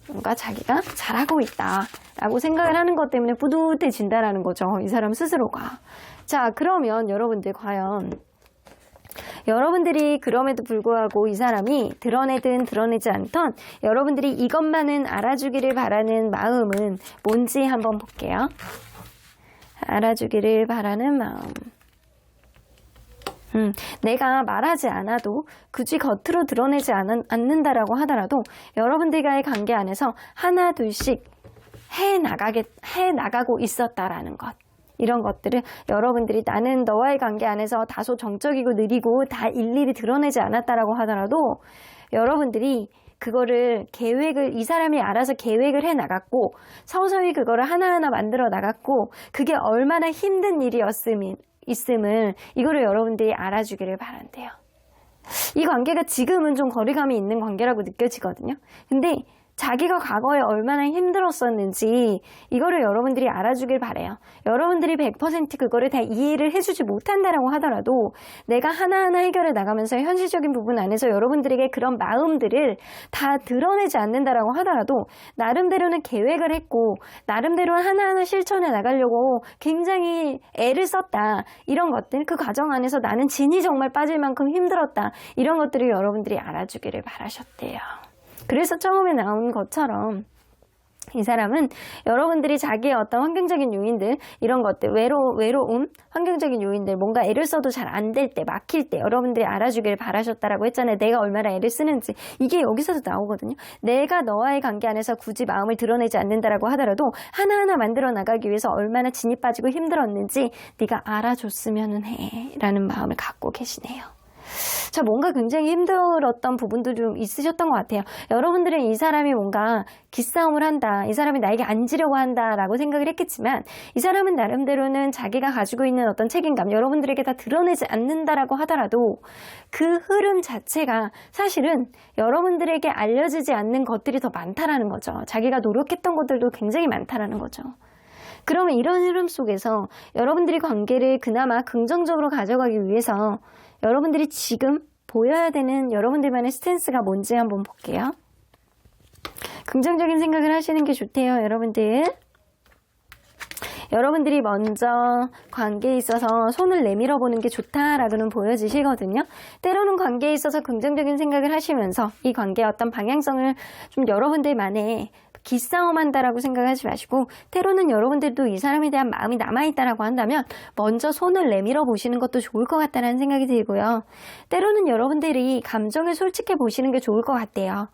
뭔가 자기가 잘하고 있다라고 생각을 하는 것 때문에 뿌듯해진다라는 거죠. 이 사람 스스로가. 자, 그러면 여러분들 과연 여러분들이 그럼에도 불구하고 이 사람이 드러내든 드러내지 않던 여러분들이 이것만은 알아주기를 바라는 마음은 뭔지 한번 볼게요. 알아주기를 바라는 마음. 내가 말하지 않아도 굳이 겉으로 드러내지 않는다라고 하더라도 여러분들과의 관계 안에서 하나 둘씩 해나가고 있었다라는 것. 이런 것들을 여러분들이 나는 너와의 관계 안에서 다소 정적이고 느리고 다 일일이 드러내지 않았다라고 하더라도 여러분들이 그거를 이 사람이 알아서 계획을 해 나갔고 서서히 그거를 하나하나 만들어 나갔고 그게 얼마나 힘든 있음을 이거를 여러분들이 알아주기를 바란대요. 이 관계가 지금은 좀 거리감이 있는 관계라고 느껴지거든요. 근데 자기가 과거에 얼마나 힘들었었는지 이거를 여러분들이 알아주길 바래요. 여러분들이 100% 그거를 다 이해를 해주지 못한다라고 하더라도 내가 하나하나 해결해 나가면서 현실적인 부분 안에서 여러분들에게 그런 마음들을 다 드러내지 않는다라고 하더라도 나름대로는 계획을 했고 나름대로는 하나하나 실천해 나가려고 굉장히 애를 썼다. 이런 것들 그 과정 안에서 나는 진이 정말 빠질 만큼 힘들었다. 이런 것들을 여러분들이 알아주기를 바라셨대요. 그래서 처음에 나온 것처럼 이 사람은 여러분들이 자기의 어떤 환경적인 요인들 이런 것들 외로움 환경적인 요인들 뭔가 애를 써도 잘 안 될 때 막힐 때 여러분들이 알아주길 바라셨다라고 했잖아요. 내가 얼마나 애를 쓰는지 이게 여기서도 나오거든요. 내가 너와의 관계 안에서 굳이 마음을 드러내지 않는다라고 하더라도 하나하나 만들어 나가기 위해서 얼마나 진이 빠지고 힘들었는지 네가 알아줬으면 해 라는 마음을 갖고 계시네요. 자, 뭔가 굉장히 힘들었던 부분도 좀 있으셨던 것 같아요. 여러분들은 이 사람이 뭔가 기싸움을 한다, 이 사람이 나에게 앉으려고 한다라고 생각을 했겠지만 이 사람은 나름대로는 자기가 가지고 있는 어떤 책임감, 여러분들에게 다 드러내지 않는다라고 하더라도 그 흐름 자체가 사실은 여러분들에게 알려지지 않는 것들이 더 많다라는 거죠. 자기가 노력했던 것들도 굉장히 많다라는 거죠. 그러면 이런 흐름 속에서 여러분들이 관계를 그나마 긍정적으로 가져가기 위해서 여러분들이 지금 보여야 되는 여러분들만의 스탠스가 뭔지 한번 볼게요. 긍정적인 생각을 하시는 게 좋대요, 여러분들. 여러분들이 먼저 관계에 있어서 손을 내밀어 보는 게 좋다라고는 보여지시거든요. 때로는 관계에 있어서 긍정적인 생각을 하시면서 이 관계의 어떤 방향성을 좀 여러분들만의 기싸움한다라고 생각하지 마시고 때로는 여러분들도 이 사람에 대한 마음이 남아있다라고 한다면 먼저 손을 내밀어 보시는 것도 좋을 것 같다는 생각이 들고요. 때로는 여러분들이 감정을 솔직해 보시는 게 좋을 것 같아요.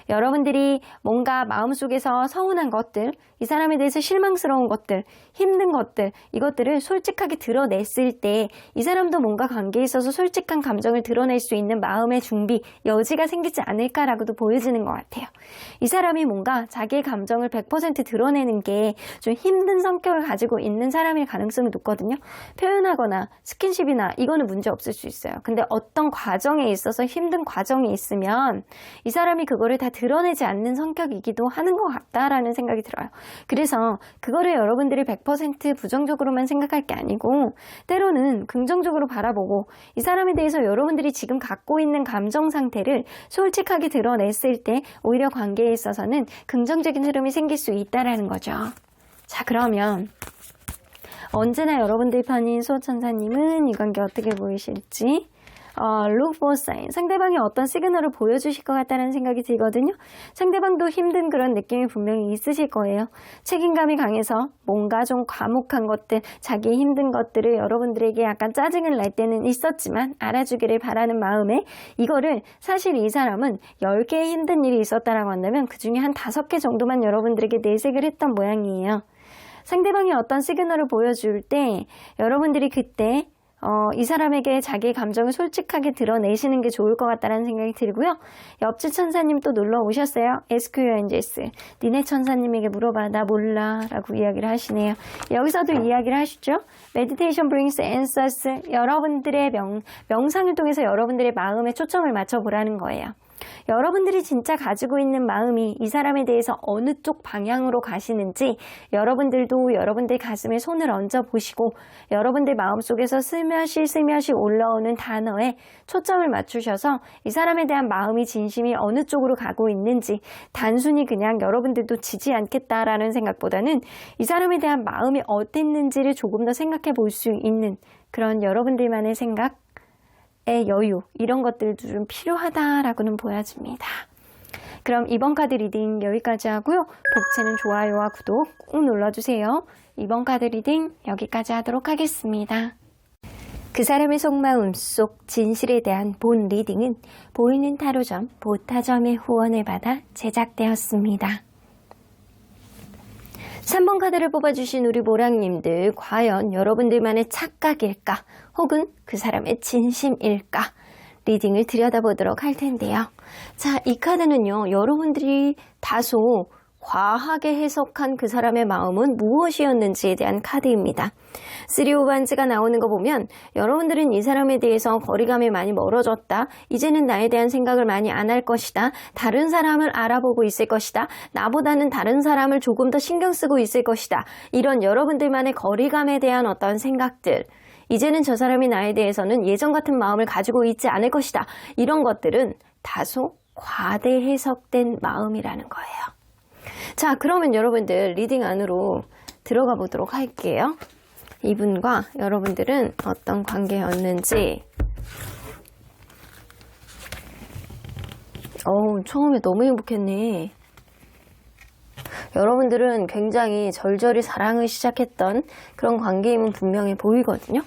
여러분들이 뭔가 마음속에서 서운한 것들, 이 사람에 대해서 실망스러운 것들, 힘든 것들, 이것들을 솔직하게 드러냈을 때 이 사람도 뭔가 관계에 있어서 솔직한 감정을 드러낼 수 있는 마음의 준비, 여지가 생기지 않을까라고도 보여지는 것 같아요. 이 사람이 뭔가 자기의 감정을 100% 드러내는 게 좀 힘든 성격을 가지고 있는 사람일 가능성이 높거든요. 표현하거나 스킨십이나 이거는 문제 없을 수 있어요. 근데 어떤 과정에 있어서 힘든 과정이 있으면 이 사람이 그거를 다 드러내지 않는 성격이기도 하는 것 같다라는 생각이 들어요. 그래서 그거를 여러분들이 100% 부정적으로만 생각할 게 아니고 때로는 긍정적으로 바라보고 이 사람에 대해서 여러분들이 지금 갖고 있는 감정 상태를 솔직하게 드러냈을 때 오히려 관계에 있어서는 긍정적인 흐름이 생길 수 있다라는 거죠. 자, 그러면 언제나 여러분들 편인 수호천사님은 이 관계 어떻게 보이실지 look for sign. 상대방이 어떤 시그널을 보여주실 것 같다는 생각이 들거든요. 상대방도 힘든 그런 느낌이 분명히 있으실 거예요. 책임감이 강해서 뭔가 좀 과묵한 것들, 자기의 힘든 것들을 여러분들에게 약간 짜증을 낼 때는 있었지만 알아주기를 바라는 마음에 이거를 사실 이 사람은 10개의 힘든 일이 있었다라고 한다면 그 중에 한 5개 정도만 여러분들에게 내색을 했던 모양이에요. 상대방이 어떤 시그널을 보여줄 때 여러분들이 그때 이 사람에게 자기의 감정을 솔직하게 드러내시는 게 좋을 것 같다는 생각이 들고요. 옆집 천사님 또 놀러 오셨어요. Ask your angels. 니네 천사님에게 물어봐. 나 몰라 라고 이야기를 하시네요. 여기서도 이야기를 하시죠. Meditation brings answers. 여러분들의 명상을 통해서 여러분들의 마음에 초점을 맞춰보라는 거예요. 여러분들이 진짜 가지고 있는 마음이 이 사람에 대해서 어느 쪽 방향으로 가시는지 여러분들도 여러분들 가슴에 손을 얹어 보시고 여러분들 마음속에서 스며시 올라오는 단어에 초점을 맞추셔서 이 사람에 대한 마음이 진심이 어느 쪽으로 가고 있는지 단순히 그냥 여러분들도 지지 않겠다라는 생각보다는 이 사람에 대한 마음이 어땠는지를 조금 더 생각해 볼 수 있는 그런 여러분들만의 생각 의 여유 이런 것들도 좀 필요하다라고는 보여집니다. 그럼 이번 카드 리딩 여기까지 하고요. 복채는 좋아요와 구독 꾹 눌러주세요. 이번 카드 리딩 여기까지 하도록 하겠습니다. 그 사람의 속마음 속 진실에 대한 본 리딩은 보이는 타로점 보타점의 후원을 받아 제작되었습니다. 3번 카드를 뽑아주신 우리 모랑님들 과연 여러분들만의 착각일까 혹은 그 사람의 진심일까 리딩을 들여다보도록 할 텐데요. 자, 이 카드는요. 여러분들이 다소 과하게 해석한 그 사람의 마음은 무엇이었는지에 대한 카드입니다. 3 오브 환즈가 나오는 거 보면 여러분들은 이 사람에 대해서 거리감이 많이 멀어졌다. 이제는 나에 대한 생각을 많이 안 할 것이다. 다른 사람을 알아보고 있을 것이다. 나보다는 다른 사람을 조금 더 신경 쓰고 있을 것이다. 이런 여러분들만의 거리감에 대한 어떤 생각들. 이제는 저 사람이 나에 대해서는 예전 같은 마음을 가지고 있지 않을 것이다. 이런 것들은 다소 과대 해석된 마음이라는 거예요. 자, 그러면 여러분들 리딩 안으로 들어가 보도록 할게요. 이분과 여러분들은 어떤 관계였는지. 처음에 너무 행복했네. 여러분들은 굉장히 절절히 사랑을 시작했던 그런 관계임은 분명히 보이거든요.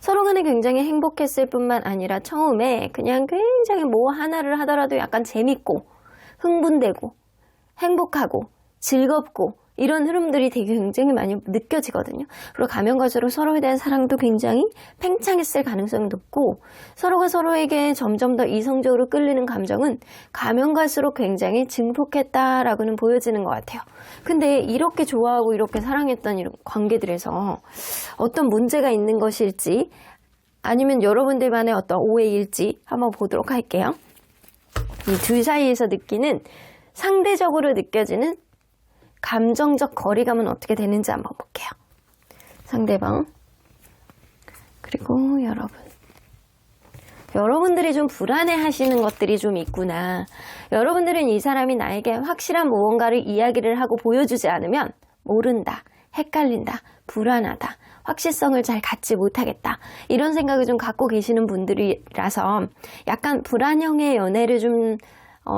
서로 간에 굉장히 행복했을 뿐만 아니라 처음에 그냥 굉장히 뭐 하나를 하더라도 약간 재밌고 흥분되고 행복하고 즐겁고 이런 흐름들이 되게 굉장히 많이 느껴지거든요. 그리고 가면 갈수록 서로에 대한 사랑도 굉장히 팽창했을 가능성이 높고 서로가 서로에게 점점 더 이성적으로 끌리는 감정은 가면 갈수록 굉장히 증폭했다라고는 보여지는 것 같아요. 근데 이렇게 좋아하고 이렇게 사랑했던 이런 관계들에서 어떤 문제가 있는 것일지 아니면 여러분들만의 어떤 오해일지 한번 보도록 할게요. 이 둘 사이에서 느끼는 상대적으로 느껴지는 감정적 거리감은 어떻게 되는지 한번 볼게요. 상대방 그리고 여러분들이 좀 불안해 하시는 것들이 좀 있구나. 여러분들은 이 사람이 나에게 확실한 무언가를 이야기를 하고 보여주지 않으면 모른다, 헷갈린다, 불안하다, 확실성을 잘 갖지 못하겠다 이런 생각을 좀 갖고 계시는 분들이라서 약간 불안형의 연애를 좀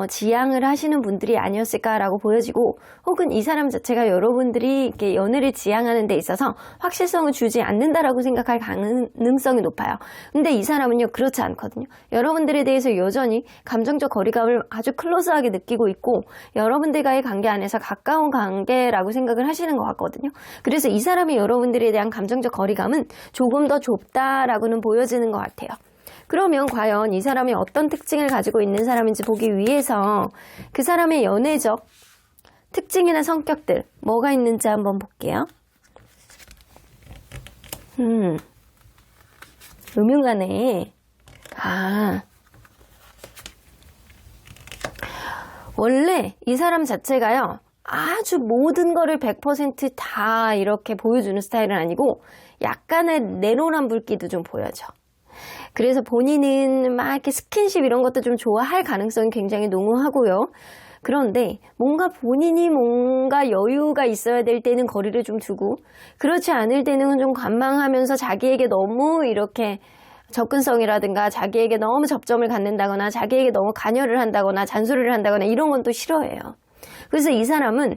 지향을 하시는 분들이 아니었을까라고 보여지고 혹은 이 사람 자체가 여러분들이 이렇게 연애를 지향하는 데 있어서 확실성을 주지 않는다라고 생각할 가능성이 높아요. 근데 이 사람은요 그렇지 않거든요. 여러분들에 대해서 여전히 감정적 거리감을 아주 클로즈하게 느끼고 있고 여러분들과의 관계 안에서 가까운 관계라고 생각을 하시는 것 같거든요. 그래서 이 사람이 여러분들에 대한 감정적 거리감은 조금 더 좁다라고는 보여지는 것 같아요. 그러면 과연 이 사람이 어떤 특징을 가지고 있는 사람인지 보기 위해서 그 사람의 연애적 특징이나 성격들 뭐가 있는지 한번 볼게요. 음흉하네. 원래 이 사람 자체가요 아주 모든 거를 100% 다 이렇게 보여주는 스타일은 아니고 약간의 내로남불기도 좀 보여져. 그래서 본인은 막 이렇게 스킨십 이런 것도 좀 좋아할 가능성이 굉장히 농후하고요. 그런데 본인이 뭔가 여유가 있어야 될 때는 거리를 좀 두고 그렇지 않을 때는 좀 관망하면서 자기에게 너무 이렇게 접근성이라든가 자기에게 너무 접점을 갖는다거나 자기에게 너무 관여를 한다거나 잔소리를 한다거나 이런 건 또 싫어해요. 그래서 이 사람은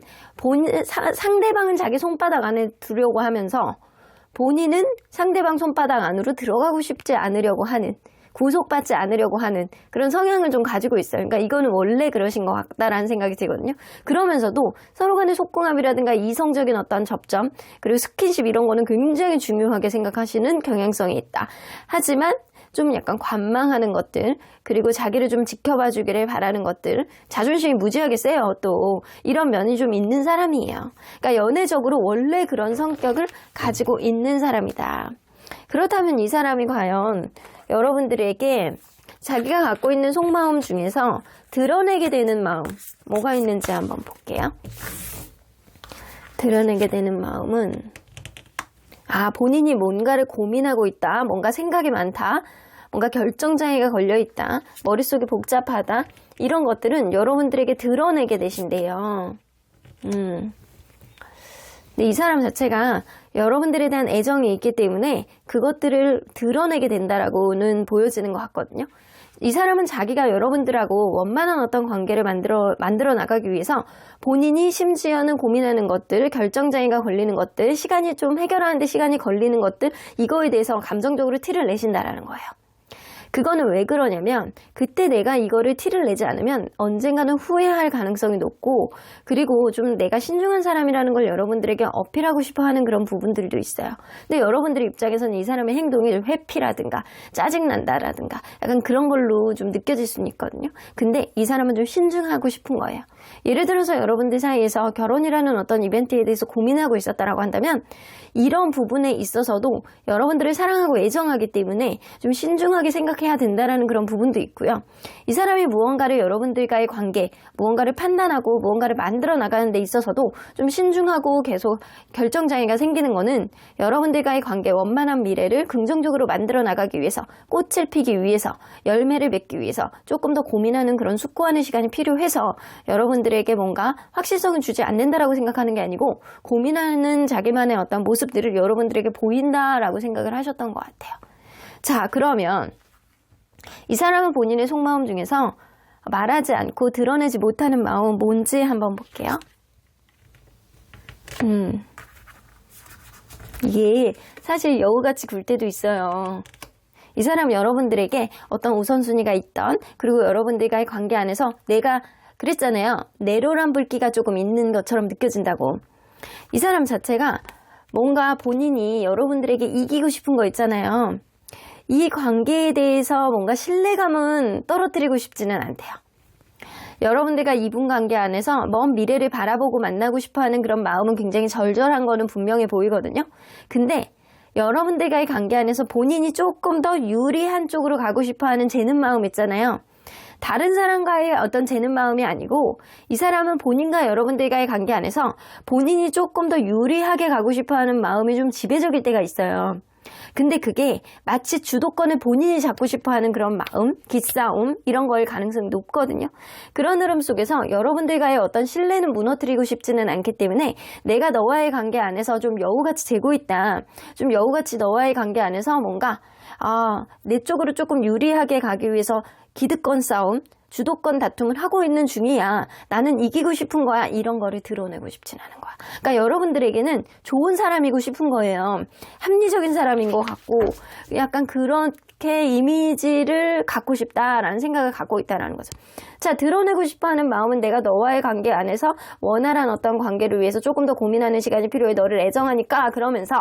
상대방은 자기 손바닥 안에 두려고 하면서 본인은 상대방 손바닥 안으로 들어가고 싶지 않으려고 하는 구속받지 않으려고 하는 그런 성향을 좀 가지고 있어요. 그러니까 이거는 원래 그러신 것 같다라는 생각이 들거든요. 그러면서도 서로 간의 속궁합이라든가 이성적인 어떤 접점 그리고 스킨십 이런 거는 굉장히 중요하게 생각하시는 경향성이 있다. 하지만 좀 약간 관망하는 것들 그리고 자기를 좀 지켜봐 주기를 바라는 것들 자존심이 무지하게 세요. 또 이런 면이 좀 있는 사람이에요. 그러니까 연애적으로 원래 그런 성격을 가지고 있는 사람이다. 그렇다면 이 사람이 과연 여러분들에게 자기가 갖고 있는 속마음 중에서 드러내게 되는 마음 뭐가 있는지 한번 볼게요. 드러내게 되는 마음은 본인이 뭔가를 고민하고 있다, 뭔가 생각이 많다, 뭔가 결정장애가 걸려있다, 머릿속이 복잡하다, 이런 것들은 여러분들에게 드러내게 되신대요. 근데 이 사람 자체가 여러분들에 대한 애정이 있기 때문에 그것들을 드러내게 된다라고는 보여지는 것 같거든요. 이 사람은 자기가 여러분들하고 원만한 어떤 관계를 만들어 나가기 위해서 본인이 심지어는 고민하는 것들, 결정장애가 걸리는 것들, 시간이 좀 해결하는데 시간이 걸리는 것들, 이거에 대해서 감정적으로 티를 내신다라는 거예요. 그거는 왜 그러냐면 그때 내가 이거를 티를 내지 않으면 언젠가는 후회할 가능성이 높고, 그리고 좀 내가 신중한 사람이라는 걸 여러분들에게 어필하고 싶어 하는 그런 부분들도 있어요. 근데 여러분들 입장에서는 이 사람의 행동이 회피라든가 짜증난다라든가 약간 그런 걸로 좀 느껴질 수는 있거든요. 근데 이 사람은 좀 신중하고 싶은 거예요. 예를 들어서 여러분들 사이에서 결혼이라는 어떤 이벤트에 대해서 고민하고 있었다라고 한다면 이런 부분에 있어서도 여러분들을 사랑하고 애정하기 때문에 좀 신중하게 생각해야 된다라는 그런 부분도 있고요. 이 사람이 무언가를 여러분들과의 관계, 무언가를 판단하고 무언가를 만들어 나가는 데 있어서도 좀 신중하고 계속 결정장애가 생기는 거는 여러분들과의 관계, 원만한 미래를 긍정적으로 만들어 나가기 위해서, 꽃을 피기 위해서, 열매를 맺기 위해서 조금 더 고민하는 그런 숙고하는 시간이 필요해서 여러분들에게 뭔가 확실성은 주지 않는다라고 생각하는 게 아니고 고민하는 자기만의 어떤 모습들을 여러분들에게 보인다라고 생각을 하셨던 것 같아요. 자, 그러면 이 사람은 본인의 속마음 중에서 말하지 않고 드러내지 못하는 마음은 뭔지 한번 볼게요. 이게 사실 여우같이 굴 때도 있어요. 이 사람 여러분들에게 어떤 우선순위가 있던, 그리고 여러분들과의 관계 안에서 내가 그랬잖아요. 내로남불기가 조금 있는 것처럼 느껴진다고. 이 사람 자체가 뭔가 본인이 여러분들에게 이기고 싶은 거 있잖아요. 이 관계에 대해서 뭔가 신뢰감은 떨어뜨리고 싶지는 않대요. 여러분들과 이분 관계 안에서 먼 미래를 바라보고 만나고 싶어하는 그런 마음은 굉장히 절절한 거는 분명해 보이거든요. 근데 여러분들과의 관계 안에서 본인이 조금 더 유리한 쪽으로 가고 싶어하는 재는 마음 있잖아요. 다른 사람과의 어떤 재는 마음이 아니고 이 사람은 본인과 여러분들과의 관계 안에서 본인이 조금 더 유리하게 가고 싶어하는 마음이 좀 지배적일 때가 있어요. 근데 그게 마치 주도권을 본인이 잡고 싶어하는 그런 마음, 기싸움 이런 거일 가능성이 높거든요. 그런 흐름 속에서 여러분들과의 어떤 신뢰는 무너뜨리고 싶지는 않기 때문에 내가 너와의 관계 안에서 좀 여우같이 재고 있다, 좀 여우같이 너와의 관계 안에서 뭔가 내 쪽으로 조금 유리하게 가기 위해서 기득권 싸움, 주도권 다툼을 하고 있는 중이야. 나는 이기고 싶은 거야. 이런 거를 드러내고 싶진 않은 거야. 그러니까 여러분들에게는 좋은 사람이고 싶은 거예요. 합리적인 사람인 것 같고 약간 그렇게 이미지를 갖고 싶다라는 생각을 갖고 있다는 거죠. 자, 드러내고 싶어하는 마음은 내가 너와의 관계 안에서 원활한 어떤 관계를 위해서 조금 더 고민하는 시간이 필요해. 너를 애정하니까. 그러면서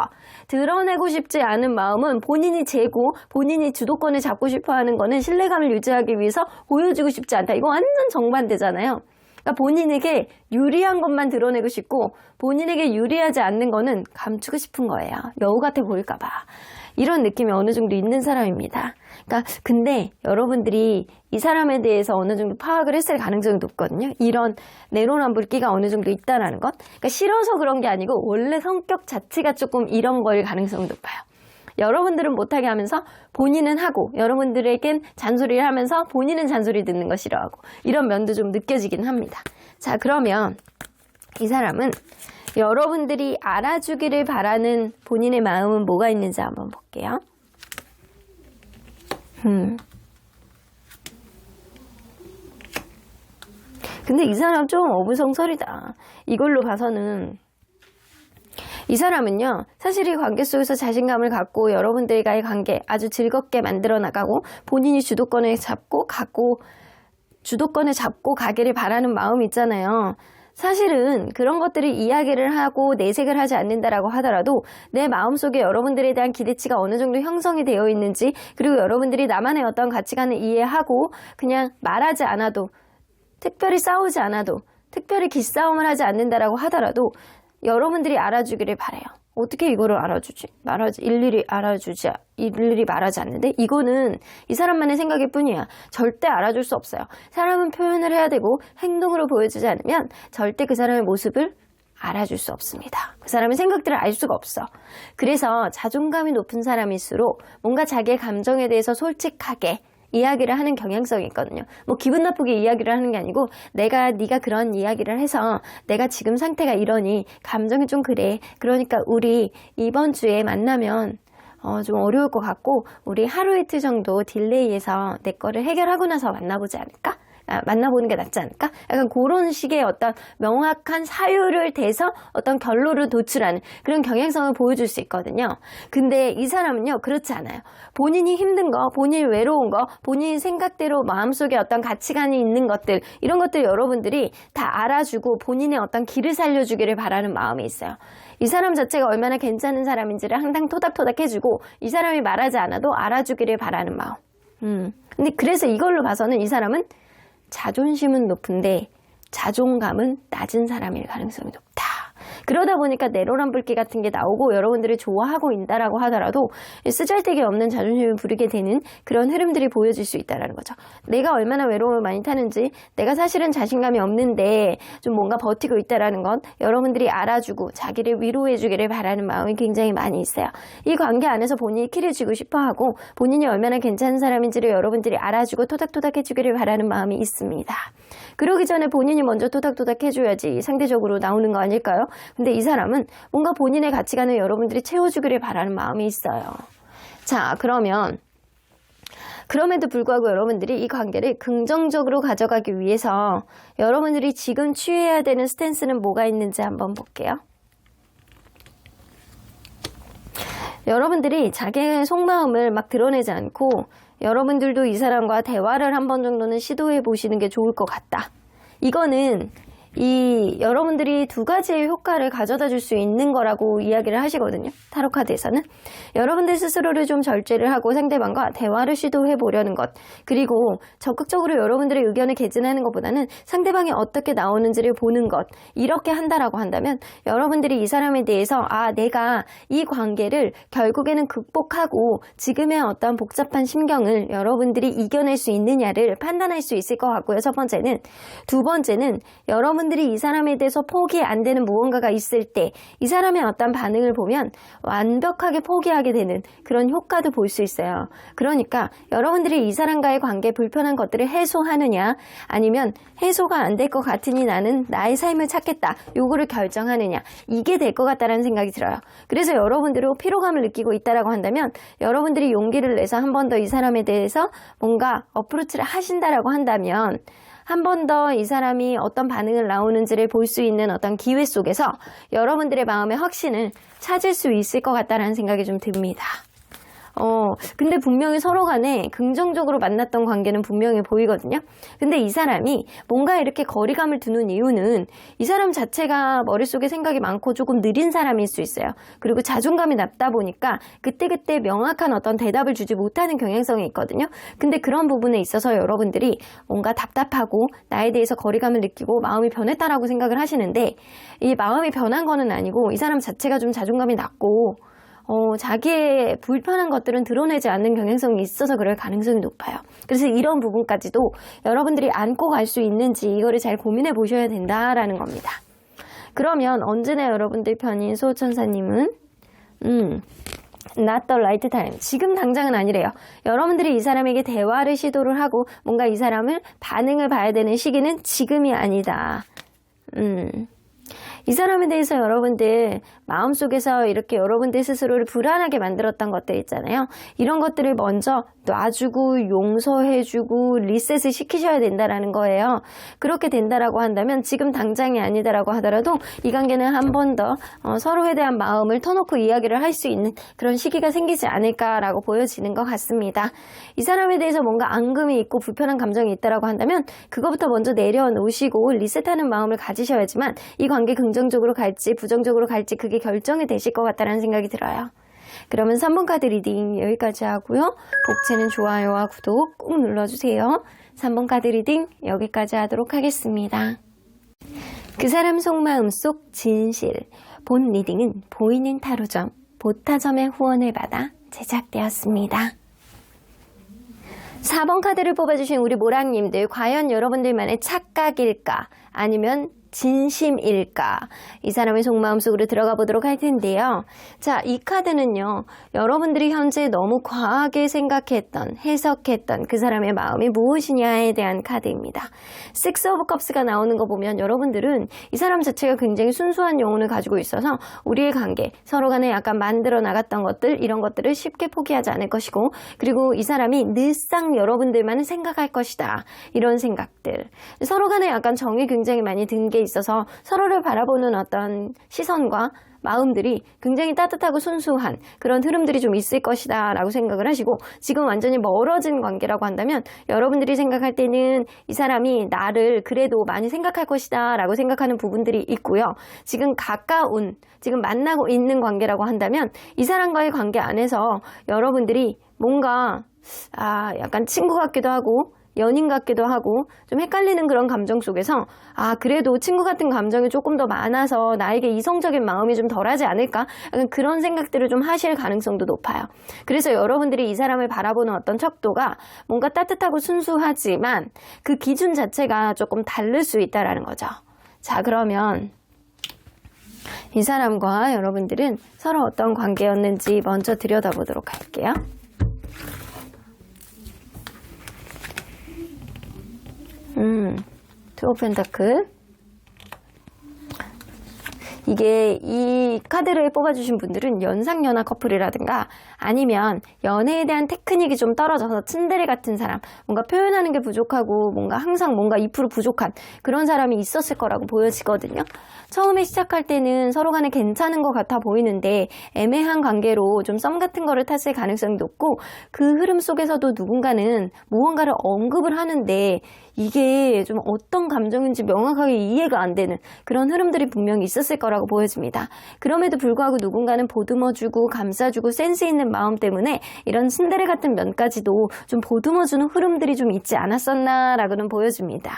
드러내고 싶지 않은 마음은 본인이 재고 본인이 주도권을 잡고 싶어하는 거는 신뢰감을 유지하기 위해서 보여주고 싶지 않다. 이거 완전 정반대잖아요. 그러니까 본인에게 유리한 것만 드러내고 싶고 본인에게 유리하지 않는 거는 감추고 싶은 거예요. 여우 같아 보일까 봐. 이런 느낌이 어느 정도 있는 사람입니다. 그러니까 근데 여러분들이 이 사람에 대해서 어느 정도 파악을 했을 가능성이 높거든요. 이런 내로남불기가 어느 정도 있다라는 것. 그러니까 싫어서 그런 게 아니고 원래 성격 자체가 조금 이런 거일 가능성이 높아요. 여러분들은 못하게 하면서 본인은 하고 여러분들에겐 잔소리를 하면서 본인은 잔소리 듣는 거 싫어하고 이런 면도 좀 느껴지긴 합니다. 자, 그러면 이 사람은 여러분들이 알아주기를 바라는 본인의 마음은 뭐가 있는지 한번 볼게요. 근데 이 사람 좀 어불성설이다. 이걸로 봐서는 이 사람은요, 사실 이 관계 속에서 자신감을 갖고 여러분들과의 관계 아주 즐겁게 만들어 나가고 본인이 주도권을 잡고 가기를 바라는 마음이 있잖아요. 사실은 그런 것들을 이야기를 하고 내색을 하지 않는다라고 하더라도 내 마음속에 여러분들에 대한 기대치가 어느 정도 형성이 되어 있는지, 그리고 여러분들이 나만의 어떤 가치관을 이해하고 그냥 말하지 않아도, 특별히 싸우지 않아도, 특별히 기싸움을 하지 않는다라고 하더라도 여러분들이 알아주기를 바라요. 어떻게 이거를 알아주지? 일일이 말하지 않는데? 이거는 이 사람만의 생각일 뿐이야. 절대 알아줄 수 없어요. 사람은 표현을 해야 되고 행동으로 보여주지 않으면 절대 그 사람의 모습을 알아줄 수 없습니다. 그 사람의 생각들을 알 수가 없어. 그래서 자존감이 높은 사람일수록 뭔가 자기의 감정에 대해서 솔직하게 이야기를 하는 경향성이 있거든요. 뭐 기분 나쁘게 이야기를 하는 게 아니고 네가 그런 이야기를 해서 내가 지금 상태가 이러니 감정이 좀 그래. 그러니까 우리 이번 주에 만나면 좀 어려울 것 같고 우리 하루 이틀 정도 딜레이해서 내 거를 해결하고 나서 만나보지 않을까? 만나보는 게 낫지 않을까? 약간 그런 식의 어떤 명확한 사유를 대서 어떤 결론을 도출하는 그런 경향성을 보여줄 수 있거든요. 근데 이 사람은요, 그렇지 않아요. 본인이 힘든 거, 본인이 외로운 거, 본인 생각대로 마음속에 어떤 가치관이 있는 것들, 이런 것들 여러분들이 다 알아주고 본인의 어떤 길을 살려주기를 바라는 마음이 있어요. 이 사람 자체가 얼마나 괜찮은 사람인지를 항상 토닥토닥 해주고 이 사람이 말하지 않아도 알아주기를 바라는 마음. 근데 그래서 이걸로 봐서는 이 사람은 자존심은 높은데 자존감은 낮은 사람일 가능성이 높다. 그러다 보니까 내로남불기 같은 게 나오고 여러분들이 좋아하고 있다라고 하더라도 쓰잘데기 없는 자존심을 부리게 되는 그런 흐름들이 보여질 수 있다는 거죠. 내가 얼마나 외로움을 많이 타는지, 내가 사실은 자신감이 없는데 좀 뭔가 버티고 있다는 건 여러분들이 알아주고 자기를 위로해 주기를 바라는 마음이 굉장히 많이 있어요. 이 관계 안에서 본인이 키를 쥐고 싶어하고 본인이 얼마나 괜찮은 사람인지를 여러분들이 알아주고 토닥토닥 해주기를 바라는 마음이 있습니다. 그러기 전에 본인이 먼저 토닥토닥 해줘야지 상대적으로 나오는 거 아닐까요? 근데 이 사람은 뭔가 본인의 가치관을 여러분들이 채워주기를 바라는 마음이 있어요. 자, 그럼에도 불구하고 여러분들이 이 관계를 긍정적으로 가져가기 위해서 여러분들이 지금 취해야 되는 스탠스는 뭐가 있는지 한번 볼게요. 여러분들이 자기의 속마음을 막 드러내지 않고 여러분들도 이 사람과 대화를 한 번 정도는 시도해 보시는 게 좋을 것 같다. 이거는 여러분들이 두 가지의 효과를 가져다 줄 수 있는 거라고 이야기를 하시거든요. 타로 카드에서는. 여러분들 스스로를 좀 절제를 하고 상대방과 대화를 시도해 보려는 것. 그리고 적극적으로 여러분들의 의견을 개진하는 것보다는 상대방이 어떻게 나오는지를 보는 것. 이렇게 한다라고 한다면 여러분들이 이 사람에 대해서 내가 이 관계를 결국에는 극복하고 지금의 어떤 복잡한 심경을 여러분들이 이겨낼 수 있느냐를 판단할 수 있을 것 같고요. 첫 번째는. 두 번째는 여러분들이 이 사람에 대해서 포기 안 되는 무언가가 있을 때 이 사람의 어떤 반응을 보면 완벽하게 포기하게 되는 그런 효과도 볼 수 있어요. 그러니까 여러분들이 이 사람과의 관계에 불편한 것들을 해소하느냐 아니면 해소가 안 될 것 같으니 나는 나의 삶을 찾겠다. 요거를 결정하느냐. 이게 될 것 같다는 생각이 들어요. 그래서 여러분들이 피로감을 느끼고 있다라고 한다면 여러분들이 용기를 내서 한 번 더 이 사람에 대해서 뭔가 어프로치를 하신다라고 한다면 한 번 더 이 사람이 어떤 반응을 나오는지를 볼 수 있는 어떤 기회 속에서 여러분들의 마음의 확신을 찾을 수 있을 것 같다는 생각이 좀 듭니다. 근데 분명히 서로 간에 긍정적으로 만났던 관계는 분명히 보이거든요. 근데 이 사람이 뭔가 이렇게 거리감을 두는 이유는 이 사람 자체가 머릿속에 생각이 많고 조금 느린 사람일 수 있어요. 그리고 자존감이 낮다 보니까 그때그때 명확한 어떤 대답을 주지 못하는 경향성이 있거든요. 근데 그런 부분에 있어서 여러분들이 뭔가 답답하고 나에 대해서 거리감을 느끼고 마음이 변했다라고 생각을 하시는데 이 마음이 변한 거는 아니고 이 사람 자체가 좀 자존감이 낮고 자기의 불편한 것들은 드러내지 않는 경향성이 있어서 그럴 가능성이 높아요. 그래서 이런 부분까지도 여러분들이 안고 갈 수 있는지 이거를 잘 고민해 보셔야 된다라는 겁니다. 그러면 언제나 여러분들 편인 수호천사님은 not the right time. 지금 당장은 아니래요. 여러분들이 이 사람에게 대화를 시도를 하고 뭔가 이 사람을 반응을 봐야 되는 시기는 지금이 아니다. 이 사람에 대해서 여러분들 마음속에서 이렇게 여러분들 스스로를 불안하게 만들었던 것들 있잖아요. 이런 것들을 먼저 놔주고 용서해주고 리셋을 시키셔야 된다라는 거예요. 그렇게 된다라고 한다면 지금 당장이 아니다라고 하더라도 이 관계는 한 번 더 서로에 대한 마음을 터놓고 이야기를 할 수 있는 그런 시기가 생기지 않을까라고 보여지는 것 같습니다. 이 사람에 대해서 뭔가 앙금이 있고 불편한 감정이 있다라고 한다면 그거부터 먼저 내려놓으시고 리셋하는 마음을 가지셔야지만 이 관계 긍정적으로 갈지 부정적으로 갈지 그게 결정이 되실 것 같다는 생각이 들어요. 그러면 3번 카드 리딩 여기까지 하고요. 복채는 좋아요와 구독 꾹 눌러주세요. 3번 카드 리딩 여기까지 하도록 하겠습니다. 그 사람 속마음 속 진실. 본 리딩은 보이는 타로점, 보타점의 후원을 받아 제작되었습니다. 4번 카드를 뽑아주신 우리 모랑님들, 과연 여러분들만의 착각일까? 아니면 진심일까? 이 사람의 속마음 속으로 들어가 보도록 할 텐데요. 자, 이 카드는요, 여러분들이 현재 너무 과하게 생각했던, 해석했던 그 사람의 마음이 무엇이냐에 대한 카드입니다. Six of Cups가 나오는 거 보면 여러분들은 이 사람 자체가 굉장히 순수한 영혼을 가지고 있어서 우리의 관계, 서로 간에 약간 만들어 나갔던 것들, 이런 것들을 쉽게 포기하지 않을 것이고, 그리고 이 사람이 늘상 여러분들만을 생각할 것이다. 이런 생각들. 서로 간에 약간 정이 굉장히 많이 든 게 있어서 서로를 바라보는 어떤 시선과 마음들이 굉장히 따뜻하고 순수한 그런 흐름들이 좀 있을 것이다 라고 생각을 하시고, 지금 완전히 멀어진 관계라고 한다면 여러분들이 생각할 때는 이 사람이 나를 그래도 많이 생각할 것이다 라고 생각하는 부분들이 있고요. 지금 가까운, 지금 만나고 있는 관계라고 한다면 이 사람과의 관계 안에서 여러분들이 뭔가 약간 친구 같기도 하고 연인 같기도 하고 좀 헷갈리는 그런 감정 속에서 그래도 친구 같은 감정이 조금 더 많아서 나에게 이성적인 마음이 좀 덜하지 않을까? 약간 그런 생각들을 좀 하실 가능성도 높아요. 그래서 여러분들이 이 사람을 바라보는 어떤 척도가 뭔가 따뜻하고 순수하지만 그 기준 자체가 조금 다를 수 있다라는 거죠. 자, 그러면 이 사람과 여러분들은 서로 어떤 관계였는지 먼저 들여다보도록 할게요. 투 오브 펜타클. 이게 이 카드를 뽑아주신 분들은 연상연하 커플이라든가 아니면 연애에 대한 테크닉이 좀 떨어져서 츤데레 같은 사람, 뭔가 표현하는 게 부족하고 뭔가 항상 뭔가 2% 부족한 그런 사람이 있었을 거라고 보여지거든요. 처음에 시작할 때는 서로 간에 괜찮은 것 같아 보이는데 애매한 관계로 좀 썸 같은 거를 탔을 가능성이 높고, 그 흐름 속에서도 누군가는 무언가를 언급을 하는데 이게 좀 어떤 감정인지 명확하게 이해가 안 되는 그런 흐름들이 분명히 있었을 거라고 보여집니다. 그럼에도 불구하고 누군가는 보듬어주고 감싸주고 센스 있는 마음 때문에 이런 신데레 같은 면까지도 좀 보듬어주는 흐름들이 좀 있지 않았었나라고는 보여집니다.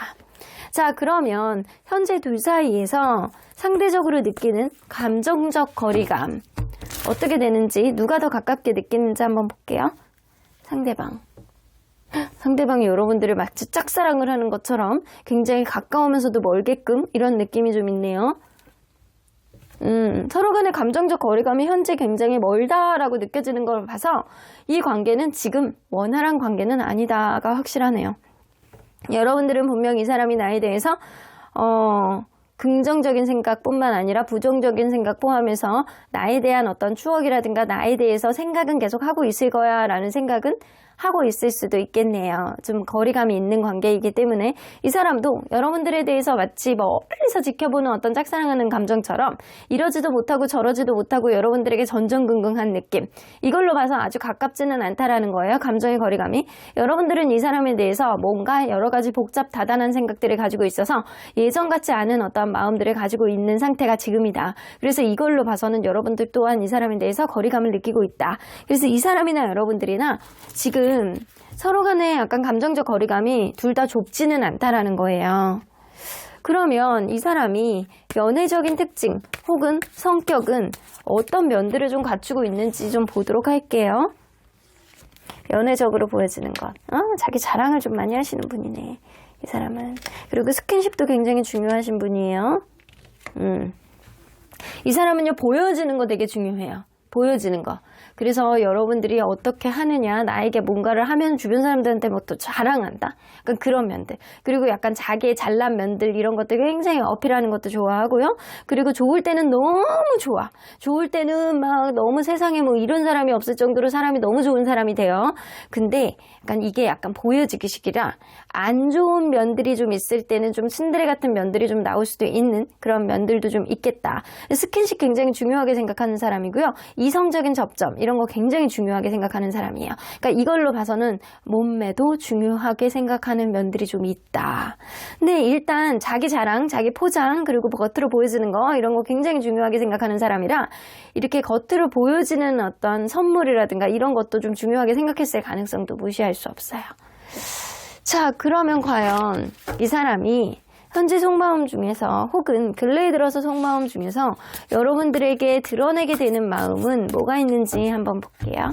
자, 그러면 현재 둘 사이에서 상대적으로 느끼는 감정적 거리감 어떻게 되는지, 누가 더 가깝게 느끼는지 한번 볼게요. 상대방이 여러분들을 마치 짝사랑을 하는 것처럼 굉장히 가까우면서도 멀게끔 이런 느낌이 좀 있네요. 서로 간의 감정적 거리감이 현재 굉장히 멀다라고 느껴지는 걸 봐서 이 관계는 지금 원활한 관계는 아니다가 확실하네요. 여러분들은 분명 이 사람이 나에 대해서 긍정적인 생각뿐만 아니라 부정적인 생각 포함해서 나에 대한 어떤 추억이라든가 나에 대해서 생각은 계속 하고 있을 거야 라는 생각은 하고 있을 수도 있겠네요. 좀 거리감이 있는 관계이기 때문에 이 사람도 여러분들에 대해서 마치 멀리서 지켜보는 어떤 짝사랑하는 감정처럼 이러지도 못하고 저러지도 못하고 여러분들에게 전전긍긍한 느낌, 이걸로 봐서 아주 가깝지는 않다라는 거예요. 감정의 거리감이. 여러분들은 이 사람에 대해서 뭔가 여러 가지 복잡 다단한 생각들을 가지고 있어서 예전 같지 않은 어떤 마음들을 가지고 있는 상태가 지금이다. 그래서 이걸로 봐서는 여러분들 또한 이 사람에 대해서 거리감을 느끼고 있다. 그래서 이 사람이나 여러분들이나 지금 서로 간에 약간 감정적 거리감이 둘 다 좁지는 않다라는 거예요. 그러면 이 사람이 연애적인 특징 혹은 성격은 어떤 면들을 좀 갖추고 있는지 좀 보도록 할게요. 연애적으로 보여지는 것. 자기 자랑을 좀 많이 하시는 분이네, 이 사람은. 그리고 스킨십도 굉장히 중요하신 분이에요. 이 사람은요, 보여지는 거 되게 중요해요. 보여지는 거. 그래서 여러분들이 어떻게 하느냐, 나에게 뭔가를 하면 주변 사람들한테 뭐 또 자랑한다, 약간 그런 면들, 그리고 약간 자기의 잘난 면들, 이런 것들 굉장히 어필하는 것도 좋아하고요. 그리고 좋을 때는 너무 좋아, 좋을 때는 막 너무 세상에 뭐 이런 사람이 없을 정도로 사람이 너무 좋은 사람이 돼요. 근데 약간 이게 약간 보여지기식이라 안 좋은 면들이 좀 있을 때는 좀 신데레 같은 면들이 좀 나올 수도 있는 그런 면들도 좀 있겠다. 스킨십 굉장히 중요하게 생각하는 사람이고요. 이성적인 접점 이런 거 굉장히 중요하게 생각하는 사람이에요. 그러니까 이걸로 봐서는 몸매도 중요하게 생각하는 면들이 좀 있다. 근데 일단 자기 자랑, 자기 포장, 그리고 겉으로 보여지는 거 이런 거 굉장히 중요하게 생각하는 사람이라 이렇게 겉으로 보여지는 어떤 선물이라든가 이런 것도 좀 중요하게 생각했을 가능성도 무시할 수 없어요. 자, 그러면 과연 이 사람이 현재 속마음 중에서 혹은 근래에 들어서 속마음 중에서 여러분들에게 드러내게 되는 마음은 뭐가 있는지 한번 볼게요.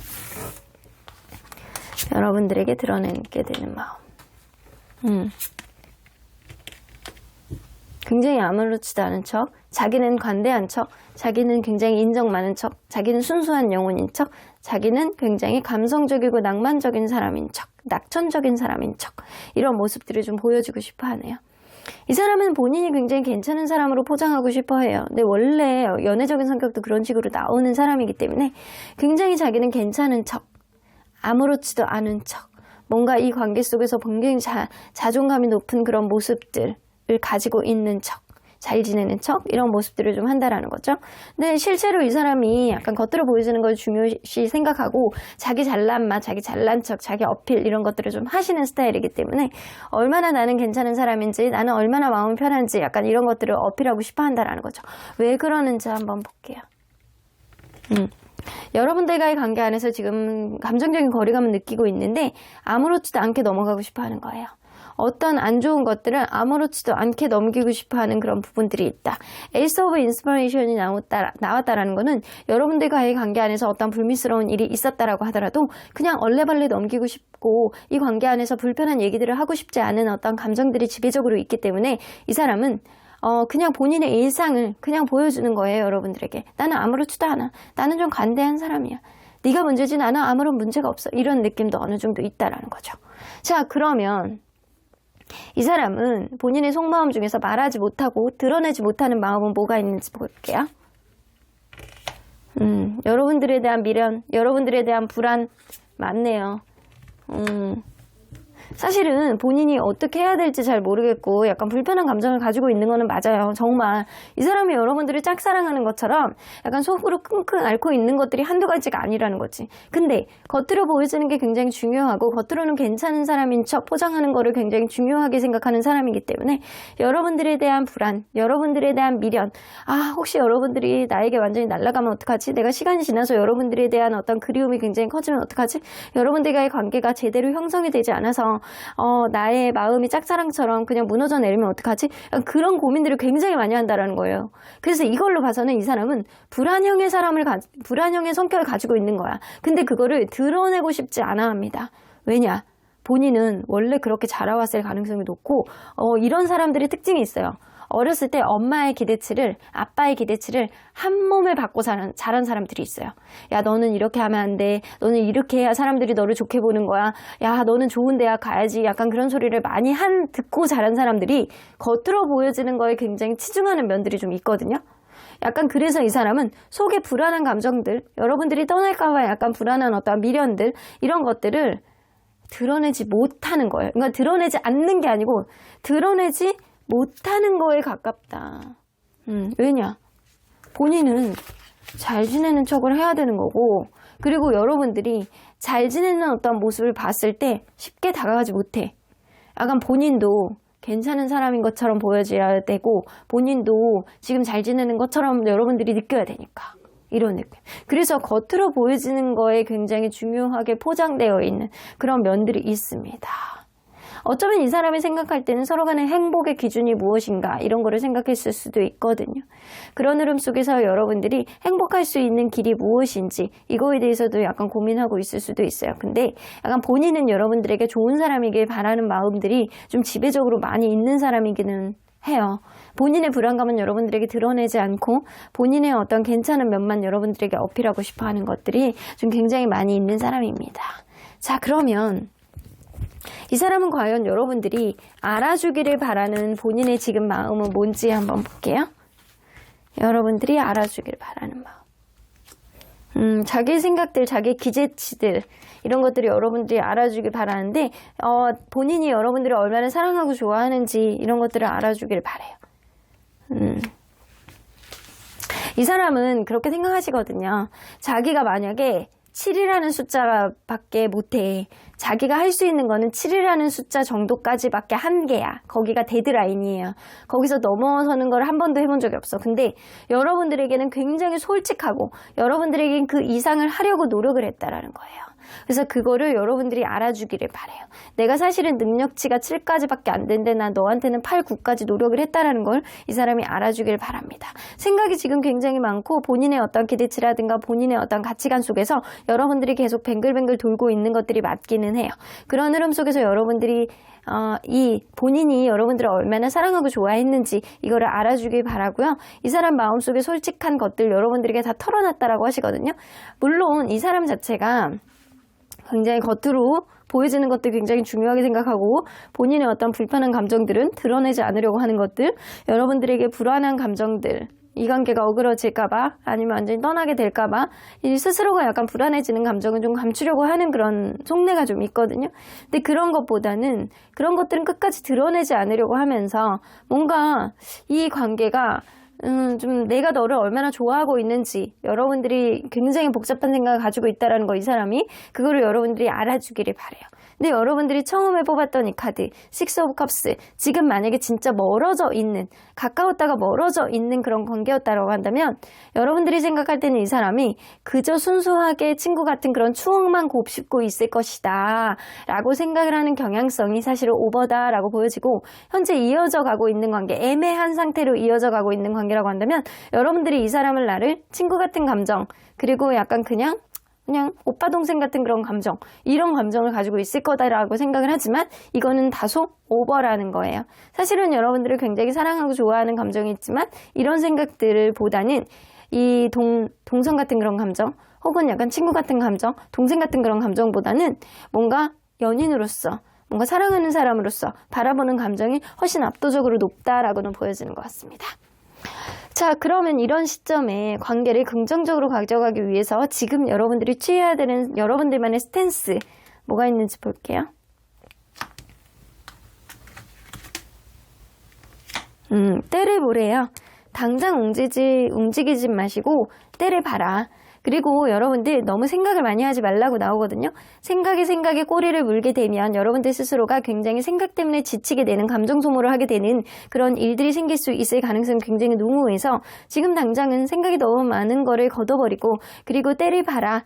여러분들에게 드러내게 되는 마음. 굉장히 아무렇지도 않은 척, 자기는 관대한 척, 자기는 굉장히 인정 많은 척, 자기는 순수한 영혼인 척, 자기는 굉장히 감성적이고 낭만적인 사람인 척, 낙천적인 사람인 척, 이런 모습들을 좀 보여주고 싶어 하네요. 이 사람은 본인이 굉장히 괜찮은 사람으로 포장하고 싶어 해요. 근데 원래 연애적인 성격도 그런 식으로 나오는 사람이기 때문에 굉장히 자기는 괜찮은 척, 아무렇지도 않은 척, 뭔가 이 관계 속에서 굉장히 자존감이 높은 그런 모습들을 가지고 있는 척, 잘 지내는 척, 이런 모습들을 좀 한다라는 거죠. 근데 실제로 이 사람이 약간 겉으로 보여지는 걸 중요시 생각하고 자기 잘난 맛, 자기 잘난 척, 자기 어필 이런 것들을 좀 하시는 스타일이기 때문에 얼마나 나는 괜찮은 사람인지, 나는 얼마나 마음이 편한지 약간 이런 것들을 어필하고 싶어 한다라는 거죠. 왜 그러는지 한번 볼게요. 여러분들과의 관계 안에서 지금 감정적인 거리감을 느끼고 있는데 아무렇지도 않게 넘어가고 싶어 하는 거예요. 어떤 안 좋은 것들을 아무렇지도 않게 넘기고 싶어 하는 그런 부분들이 있다. 에이스 오브 인스피레이션이 나왔다라는 거는 여러분들과의 관계 안에서 어떤 불미스러운 일이 있었다라고 하더라도 그냥 얼레벌레 넘기고 싶고 이 관계 안에서 불편한 얘기들을 하고 싶지 않은 어떤 감정들이 지배적으로 있기 때문에 이 사람은 그냥 본인의 일상을 그냥 보여주는 거예요, 여러분들에게. 나는 아무렇지도 않아. 나는 좀 관대한 사람이야. 네가 문제지 나는 아무런 문제가 없어. 이런 느낌도 어느 정도 있다라는 거죠. 자, 그러면 이 사람은 본인의 속마음 중에서 말하지 못하고 드러내지 못하는 마음은 뭐가 있는지 볼게요. 여러분들에 대한 미련, 여러분들에 대한 불안 많네요. 사실은 본인이 어떻게 해야 될지 잘 모르겠고 약간 불편한 감정을 가지고 있는 거는 맞아요. 정말 이 사람이 여러분들을 짝사랑하는 것처럼 약간 속으로 끙끙 앓고 있는 것들이 한두 가지가 아니라는 거지. 근데 겉으로 보여지는 게 굉장히 중요하고 겉으로는 괜찮은 사람인 척 포장하는 거를 굉장히 중요하게 생각하는 사람이기 때문에 여러분들에 대한 불안, 여러분들에 대한 미련, 혹시 여러분들이 나에게 완전히 날아가면 어떡하지? 내가 시간이 지나서 여러분들에 대한 어떤 그리움이 굉장히 커지면 어떡하지? 여러분들과의 관계가 제대로 형성이 되지 않아서 나의 마음이 짝사랑처럼 그냥 무너져 내리면 어떡하지? 그런 고민들을 굉장히 많이 한다라는 거예요. 그래서 이걸로 봐서는 이 사람은 불안형의 성격을 가지고 있는 거야. 근데 그거를 드러내고 싶지 않아 합니다. 왜냐? 본인은 원래 그렇게 자라왔을 가능성이 높고 이런 사람들의 특징이 있어요. 어렸을 때 엄마의 기대치를, 아빠의 기대치를 한 몸에 받고 자란 사람들이 있어요. 야, 너는 이렇게 하면 안 돼. 너는 이렇게 해야 사람들이 너를 좋게 보는 거야. 야, 너는 좋은 대학 가야지. 약간 그런 소리를 많이 듣고 자란 사람들이 겉으로 보여지는 거에 굉장히 치중하는 면들이 좀 있거든요. 약간 그래서 이 사람은 속에 불안한 감정들, 여러분들이 떠날까봐 약간 불안한 어떤 미련들, 이런 것들을 드러내지 못하는 거예요. 그러니까 드러내지 않는 게 아니고 드러내지 못하는 거에 가깝다. 왜냐? 본인은 잘 지내는 척을 해야 되는 거고, 그리고 여러분들이 잘 지내는 어떤 모습을 봤을 때 쉽게 다가가지 못해. 약간 본인도 괜찮은 사람인 것처럼 보여져야 되고, 본인도 지금 잘 지내는 것처럼 여러분들이 느껴야 되니까. 이런 느낌. 그래서 겉으로 보여지는 거에 굉장히 중요하게 포장되어 있는 그런 면들이 있습니다. 어쩌면 이 사람이 생각할 때는 서로 간의 행복의 기준이 무엇인가 이런 거를 생각했을 수도 있거든요. 그런 흐름 속에서 여러분들이 행복할 수 있는 길이 무엇인지 이거에 대해서도 약간 고민하고 있을 수도 있어요. 근데 약간 본인은 여러분들에게 좋은 사람이길 바라는 마음들이 좀 지배적으로 많이 있는 사람이기는 해요. 본인의 불안감은 여러분들에게 드러내지 않고 본인의 어떤 괜찮은 면만 여러분들에게 어필하고 싶어 하는 것들이 좀 굉장히 많이 있는 사람입니다. 자, 그러면 이 사람은 과연 여러분들이 알아주기를 바라는 본인의 지금 마음은 뭔지 한번 볼게요. 여러분들이 알아주기를 바라는 마음. 자기 생각들, 자기 기재치들 이런 것들이 여러분들이 알아주길 바라는데 본인이 여러분들을 얼마나 사랑하고 좋아하는지 이런 것들을 알아주길 바래요. 이 사람은 그렇게 생각하시거든요. 자기가 만약에 7이라는 숫자밖에 못해. 자기가 할 수 있는 거는 7이라는 숫자 정도까지밖에 한계야. 거기가 데드라인이에요. 거기서 넘어서는 걸 한 번도 해본 적이 없어. 근데 여러분들에게는 굉장히 솔직하고 여러분들에게는 그 이상을 하려고 노력을 했다라는 거예요. 그래서 그거를 여러분들이 알아주기를 바래요. 내가 사실은 능력치가 7까지밖에 안 되는데 난 너한테는 8, 9까지 노력을 했다라는 걸 이 사람이 알아주길 바랍니다. 생각이 지금 굉장히 많고 본인의 어떤 기대치라든가 본인의 어떤 가치관 속에서 여러분들이 계속 뱅글뱅글 돌고 있는 것들이 맞기는 해요. 그런 흐름 속에서 여러분들이 이 본인이 여러분들을 얼마나 사랑하고 좋아했는지 이거를 알아주길 바라고요. 이 사람 마음속에 솔직한 것들 여러분들에게 다 털어놨다라고 하시거든요. 물론 이 사람 자체가 굉장히 겉으로 보여지는 것들 굉장히 중요하게 생각하고 본인의 어떤 불편한 감정들은 드러내지 않으려고 하는 것들, 여러분들에게 불안한 감정들, 이 관계가 어그러질까봐 아니면 완전히 떠나게 될까봐 이 스스로가 약간 불안해지는 감정은 좀 감추려고 하는 그런 속내가 좀 있거든요. 근데 그런 것보다는 그런 것들은 끝까지 드러내지 않으려고 하면서 뭔가 이 관계가 좀 내가 너를 얼마나 좋아하고 있는지 여러분들이 굉장히 복잡한 생각을 가지고 있다는 거 이 사람이 그거를 여러분들이 알아주기를 바래요. 근데 여러분들이 처음에 뽑았던 이 카드 식스 오브 컵스 지금 만약에 진짜 멀어져 있는 가까웠다가 멀어져 있는 그런 관계였다고 한다면 여러분들이 생각할 때는 이 사람이 그저 순수하게 친구 같은 그런 추억만 곱씹고 있을 것이다 라고 생각을 하는 경향성이 사실은 오버다 라고 보여지고 현재 이어져 가고 있는 관계 애매한 상태로 이어져 가고 있는 관계라고 한다면 여러분들이 이 사람을 나를 친구 같은 감정 그리고 약간 그냥 오빠 동생 같은 그런 감정 이런 감정을 가지고 있을 거다라고 생각을 하지만 이거는 다소 오버라는 거예요. 사실은 여러분들을 굉장히 사랑하고 좋아하는 감정이 있지만 이런 생각들을 보다는 이 동성 같은 그런 감정 혹은 약간 친구 같은 감정 동생 같은 그런 감정보다는 뭔가 연인으로서 뭔가 사랑하는 사람으로서 바라보는 감정이 훨씬 압도적으로 높다라고는 보여지는 것 같습니다. 자, 그러면 이런 시점에 관계를 긍정적으로 가져가기 위해서 지금 여러분들이 취해야 되는 여러분들만의 스탠스 뭐가 있는지 볼게요. 때를 보래요. 당장 움직이지 마시고 때를 봐라. 그리고 여러분들 너무 생각을 많이 하지 말라고 나오거든요. 생각에 꼬리를 물게 되면 여러분들 스스로가 굉장히 생각 때문에 지치게 되는 감정 소모를 하게 되는 그런 일들이 생길 수 있을 가능성이 굉장히 농후해서 지금 당장은 생각이 너무 많은 거를 걷어버리고 그리고 때를 봐라.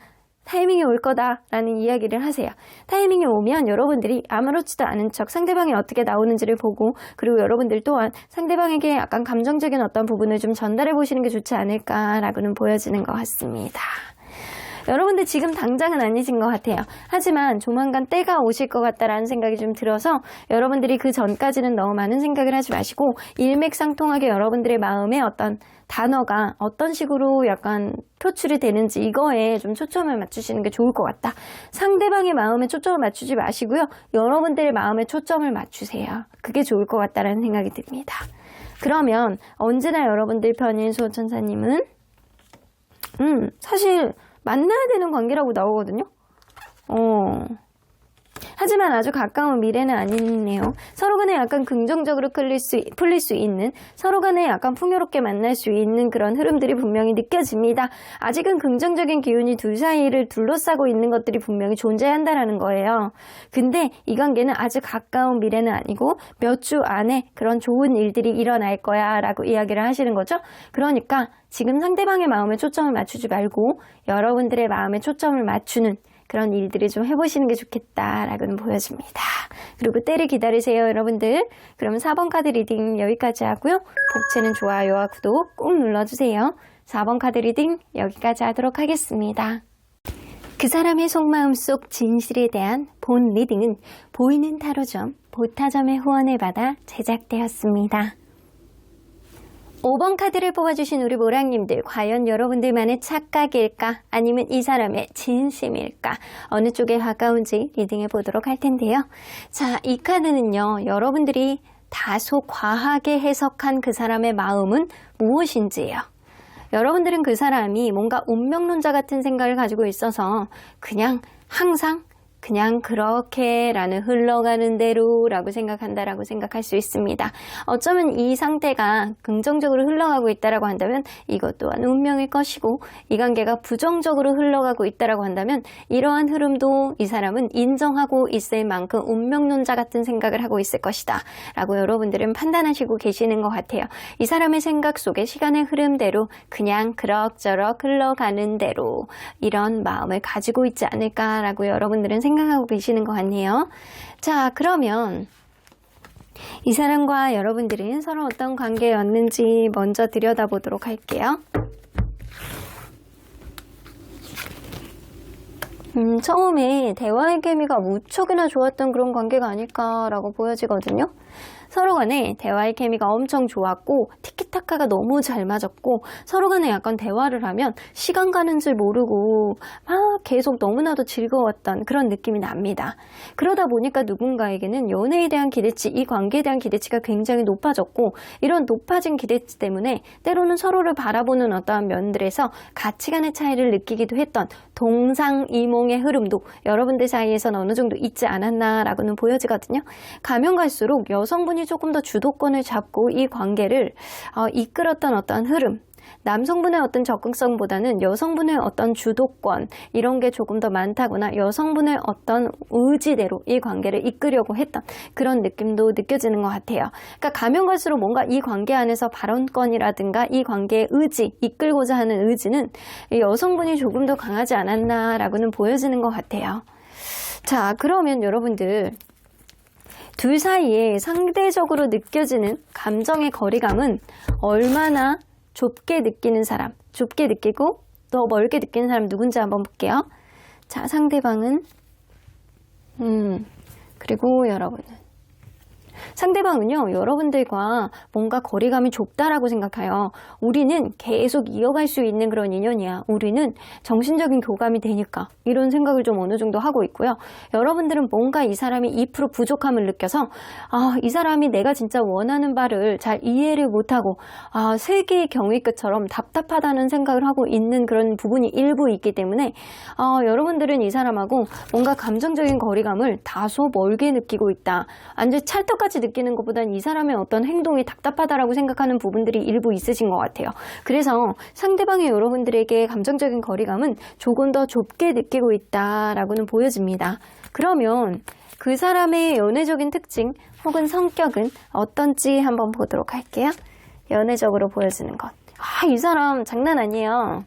타이밍이 올 거다라는 이야기를 하세요. 타이밍이 오면 여러분들이 아무렇지도 않은 척 상대방이 어떻게 나오는지를 보고 그리고 여러분들 또한 상대방에게 약간 감정적인 어떤 부분을 좀 전달해 보시는 게 좋지 않을까라고는 보여지는 것 같습니다. 여러분들 지금 당장은 아니신 것 같아요. 하지만 조만간 때가 오실 것 같다라는 생각이 좀 들어서 여러분들이 그 전까지는 너무 많은 생각을 하지 마시고 일맥상통하게 여러분들의 마음에 어떤 단어가 어떤 식으로 약간 표출이 되는지 이거에 좀 초점을 맞추시는 게 좋을 것 같다. 상대방의 마음에 초점을 맞추지 마시고요. 여러분들의 마음에 초점을 맞추세요. 그게 좋을 것 같다라는 생각이 듭니다. 그러면 언제나 여러분들 편인 수호천사님은 사실 만나야 되는 관계라고 나오거든요. 하지만 아주 가까운 미래는 아니네요. 서로 간에 약간 긍정적으로 풀릴 수 있는 서로 간에 약간 풍요롭게 만날 수 있는 그런 흐름들이 분명히 느껴집니다. 아직은 긍정적인 기운이 둘 사이를 둘러싸고 있는 것들이 분명히 존재한다라는 거예요. 근데 이 관계는 아주 가까운 미래는 아니고 몇 주 안에 그런 좋은 일들이 일어날 거야 라고 이야기를 하시는 거죠. 그러니까 지금 상대방의 마음에 초점을 맞추지 말고 여러분들의 마음에 초점을 맞추는 그런 일들을 좀 해보시는 게 좋겠다라고는 보여집니다. 그리고 때를 기다리세요, 여러분들. 그럼 4번 카드 리딩 여기까지 하고요. 복채는 좋아요와 구독 꼭 눌러주세요. 4번 카드 리딩 여기까지 하도록 하겠습니다. 그 사람의 속마음 속 진실에 대한 본 리딩은 보이는 타로점, 보타점의 후원을 받아 제작되었습니다. 5번 카드를 뽑아주신 우리 모랑님들 과연 여러분들만의 착각일까 아니면 이 사람의 진심일까 어느 쪽에 가까운지 리딩해 보도록 할 텐데요. 자, 이 카드는요. 여러분들이 다소 과하게 해석한 그 사람의 마음은 무엇인지예요. 여러분들은 그 사람이 뭔가 운명론자 같은 생각을 가지고 있어서 그냥 항상 그냥 그렇게 라는 흘러가는 대로 라고 생각한다라고 생각할 수 있습니다. 어쩌면 이 상태가 긍정적으로 흘러가고 있다라고 한다면 이것 또한 운명일 것이고, 이 관계가 부정적으로 흘러가고 있다라고 한다면 이러한 흐름도 이 사람은 인정하고 있을 만큼 운명론자 같은 생각을 하고 있을 것이다 라고 여러분들은 판단하시고 계시는 것 같아요. 이 사람의 생각 속에 시간의 흐름대로 그냥 그럭저럭 흘러가는 대로 이런 마음을 가지고 있지 않을까라고 여러분들은 생각하고 계시는 것 같네요. 자, 그러면 이 사람과 여러분들은 서로 어떤 관계였는지 먼저 들여다보도록 할게요. 처음에 대화의 케미가 무척이나 좋았던 그런 관계가 아닐까라고 보여지거든요. 서로 간에 대화의 케미가 엄청 좋았고 티키타카가 너무 잘 맞았고 서로 간에 약간 대화를 하면 시간 가는 줄 모르고 막 계속 너무나도 즐거웠던 그런 느낌이 납니다. 그러다 보니까 누군가에게는 연애에 대한 기대치, 이 관계에 대한 기대치가 굉장히 높아졌고, 이런 높아진 기대치 때문에 때로는 서로를 바라보는 어떠한 면들에서 가치관의 차이를 느끼기도 했던 동상이몽의 흐름도 여러분들 사이에서는 어느 정도 있지 않았나라고는 보여지거든요. 가면 갈수록 여성분이 조금 더 주도권을 잡고 이 관계를 이끌었던 어떤 흐름, 남성분의 어떤 접근성보다는 여성분의 어떤 주도권, 이런 게 조금 더 많다거나 여성분의 어떤 의지대로 이 관계를 이끌려고 했던 그런 느낌도 느껴지는 것 같아요. 그러니까 가면 갈수록 뭔가 이 관계 안에서 발언권이라든가 이 관계의 의지, 이끌고자 하는 의지는 여성분이 조금 더 강하지 않았나라고는 보여지는 것 같아요. 자, 그러면 여러분들 둘 사이에 상대적으로 느껴지는 감정의 거리감은 얼마나 좁게 느끼는 사람, 좁게 느끼고 더 멀게 느끼는 사람 누군지 한번 볼게요. 자, 상대방은 그리고 여러분은, 상대방은요, 여러분들과 뭔가 거리감이 좁다라고 생각해요. 우리는 계속 이어갈 수 있는 그런 인연이야. 우리는 정신적인 교감이 되니까, 이런 생각을 좀 어느 정도 하고 있고요. 여러분들은 뭔가 이 사람이 2% 부족함을 느껴서 이 사람이 내가 진짜 원하는 바를 잘 이해를 못하고 세계의 경의 끝처럼 답답하다는 생각을 하고 있는 그런 부분이 일부 있기 때문에 여러분들은 이 사람하고 뭔가 감정적인 거리감을 다소 멀게 느끼고 있다. 완전 찰떡같이 느끼는 것보다는 이 사람의 어떤 행동이 답답하다라고 생각하는 부분들이 일부 있으신 것 같아요. 그래서 상대방의 여러분들에게 감정적인 거리감은 조금 더 좁게 느끼고 있다라고는 보여집니다. 그러면 그 사람의 연애적인 특징 혹은 성격은 어떤지 한번 보도록 할게요. 연애적으로 보여지는 것. 이 사람 장난 아니에요.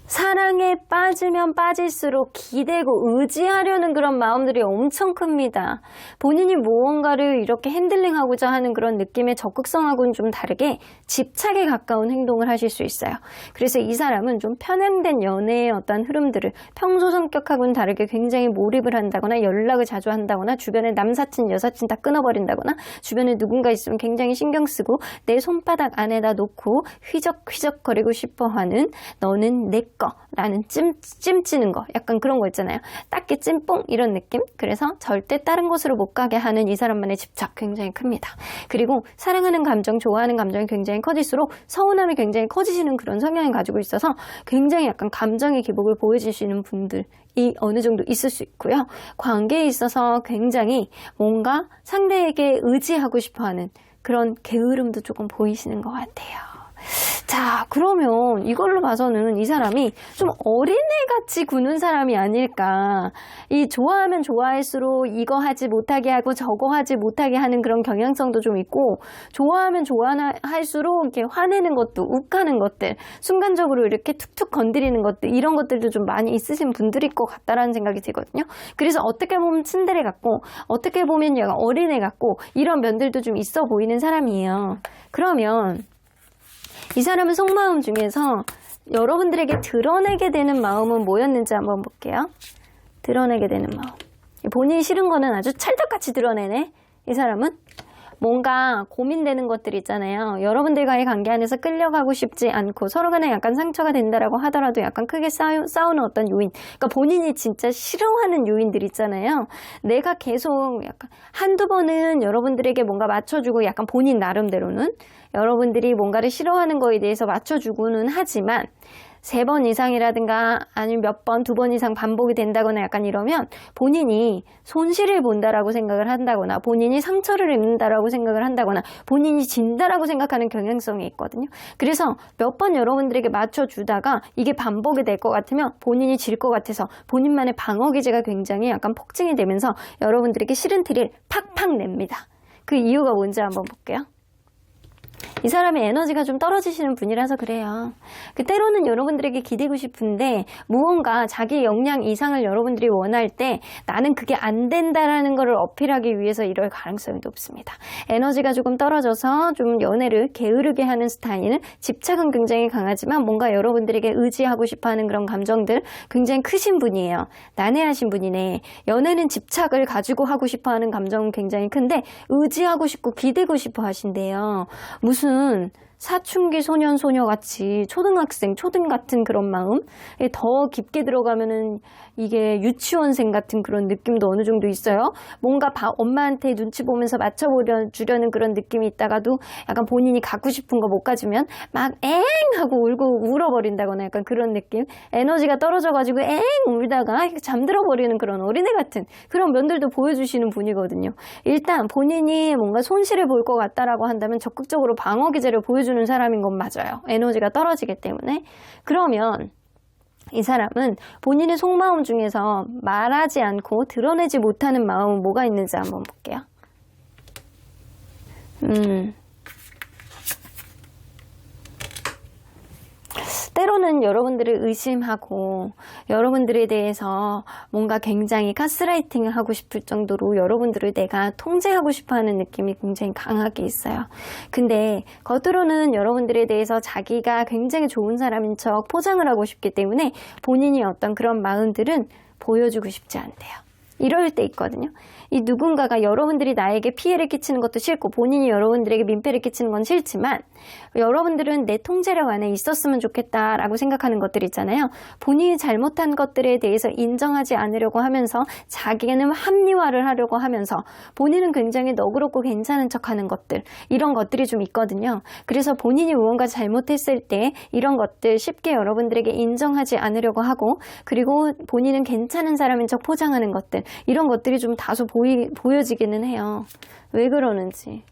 사랑에 빠지면 빠질수록 기대고 의지하려는 그런 마음들이 엄청 큽니다. 본인이 무언가를 이렇게 핸들링하고자 하는 그런 느낌의 적극성하고는 좀 다르게 집착에 가까운 행동을 하실 수 있어요. 그래서 이 사람은 좀 편향된 연애의 어떤 흐름들을 평소 성격하고는 다르게 굉장히 몰입을 한다거나 연락을 자주 한다거나 주변에 남사친, 여사친 다 끊어버린다거나 주변에 누군가 있으면 굉장히 신경 쓰고 내 손바닥 안에다 놓고 휘적휘적거리고 싶어하는, 너는 내 거 라는 찜찌는 거, 약간 그런 거 있잖아요. 딱히 찜뽕 이런 느낌. 그래서 절대 다른 곳으로 못 가게 하는 이 사람만의 집착 굉장히 큽니다. 그리고 사랑하는 감정, 좋아하는 감정이 굉장히 커질수록 서운함이 굉장히 커지시는 그런 성향을 가지고 있어서 굉장히 약간 감정의 기복을 보여주시는 분들이 어느 정도 있을 수 있고요. 관계에 있어서 굉장히 뭔가 상대에게 의지하고 싶어하는 그런 게으름도 조금 보이시는 것 같아요. 자, 그러면 이걸로 봐서는 이 사람이 좀 어린애같이 구는 사람이 아닐까. 이 좋아하면 좋아할수록 이거 하지 못하게 하고 저거 하지 못하게 하는 그런 경향성도 좀 있고, 좋아하면 좋아할수록 이렇게 화내는 것도, 욱하는 것들, 순간적으로 이렇게 툭툭 건드리는 것들, 이런 것들도 좀 많이 있으신 분들일 것 같다라는 생각이 들거든요. 그래서 어떻게 보면 츤데레 같고 어떻게 보면 약간 어린애 같고 이런 면들도 좀 있어 보이는 사람이에요. 그러면 이 사람의 속마음 중에서 여러분들에게 드러내게 되는 마음은 뭐였는지 한번 볼게요. 드러내게 되는 마음. 본인이 싫은 거는 아주 찰떡같이 드러내네. 이 사람은 뭔가 고민되는 것들 있잖아요. 여러분들과의 관계 안에서 끌려가고 싶지 않고 서로 간에 약간 상처가 된다라고 하더라도 약간 크게 싸우는 어떤 요인. 그러니까 본인이 진짜 싫어하는 요인들 있잖아요. 내가 계속 약간 한두 번은 여러분들에게 뭔가 맞춰주고 약간 본인 나름대로는 여러분들이 뭔가를 싫어하는 거에 대해서 맞춰주고는 하지만 3번 이상이라든가 아니면 몇 번, 2번 이상 반복이 된다거나 약간 이러면 본인이 손실을 본다라고 생각을 한다거나 본인이 상처를 입는다라고 생각을 한다거나 본인이 진다라고 생각하는 경향성이 있거든요. 그래서 몇 번 여러분들에게 맞춰주다가 이게 반복이 될 것 같으면 본인이 질 것 같아서 본인만의 방어 기제가 굉장히 약간 폭증이 되면서 여러분들에게 싫은 티를 팍팍 냅니다. 그 이유가 뭔지 한번 볼게요. 이 사람의 에너지가 좀 떨어지시는 분이라서 그래요. 때로는 여러분들에게 기대고 싶은데 무언가 자기 역량 이상을 여러분들이 원할 때 나는 그게 안 된다라는 것을 어필하기 위해서 이럴 가능성이 높습니다. 에너지가 조금 떨어져서 좀 연애를 게으르게 하는 스타일은 집착은 굉장히 강하지만 뭔가 여러분들에게 의지하고 싶어하는 그런 감정들 굉장히 크신 분이에요. 난해하신 분이네. 연애는 집착을 가지고 하고 싶어하는 감정은 굉장히 큰데 의지하고 싶고 기대고 싶어 하신대요. 무슨 사춘기 소년 소녀같이 초등학생 초등 같은 그런 마음 더 깊게 들어가면은 이게 유치원생 같은 그런 느낌도 어느 정도 있어요. 뭔가 엄마한테 눈치 보면서 맞춰주려는 그런 느낌이 있다가도 약간 본인이 갖고 싶은 거 못 가지면 막 엥 하고 울고 울어버린다거나 약간 그런 느낌. 에너지가 떨어져가지고 엥 울다가 잠들어 버리는 그런 어린애 같은 그런 면들도 보여주시는 분이거든요. 일단 본인이 뭔가 손실을 볼 것 같다라고 한다면 적극적으로 방어 기제를 보여주는 사람인 건 맞아요. 에너지가 떨어지기 때문에. 그러면 이 사람은 본인의 속마음 중에서 말하지 않고 드러내지 못하는 마음은 뭐가 있는지 한번 볼게요. 때로는 여러분들을 의심하고 여러분들에 대해서 뭔가 굉장히 가스라이팅을 하고 싶을 정도로 여러분들을 내가 통제하고 싶어하는 느낌이 굉장히 강하게 있어요. 근데 겉으로는 여러분들에 대해서 자기가 굉장히 좋은 사람인 척 포장을 하고 싶기 때문에 본인이 어떤 그런 마음들은 보여주고 싶지 않대요. 이럴 때 있거든요. 이 누군가가 여러분들이 나에게 피해를 끼치는 것도 싫고 본인이 여러분들에게 민폐를 끼치는 건 싫지만 여러분들은 내 통제력 안에 있었으면 좋겠다라고 생각하는 것들 있잖아요. 본인이 잘못한 것들에 대해서 인정하지 않으려고 하면서 자기는 합리화를 하려고 하면서 본인은 굉장히 너그럽고 괜찮은 척하는 것들 이런 것들이 좀 있거든요. 그래서 본인이 무언가 잘못했을 때 이런 것들 쉽게 여러분들에게 인정하지 않으려고 하고 그리고 본인은 괜찮은 사람인 척 포장하는 것들 이런 것들이 좀 다소 보여지기는 해요. 왜 그러는지.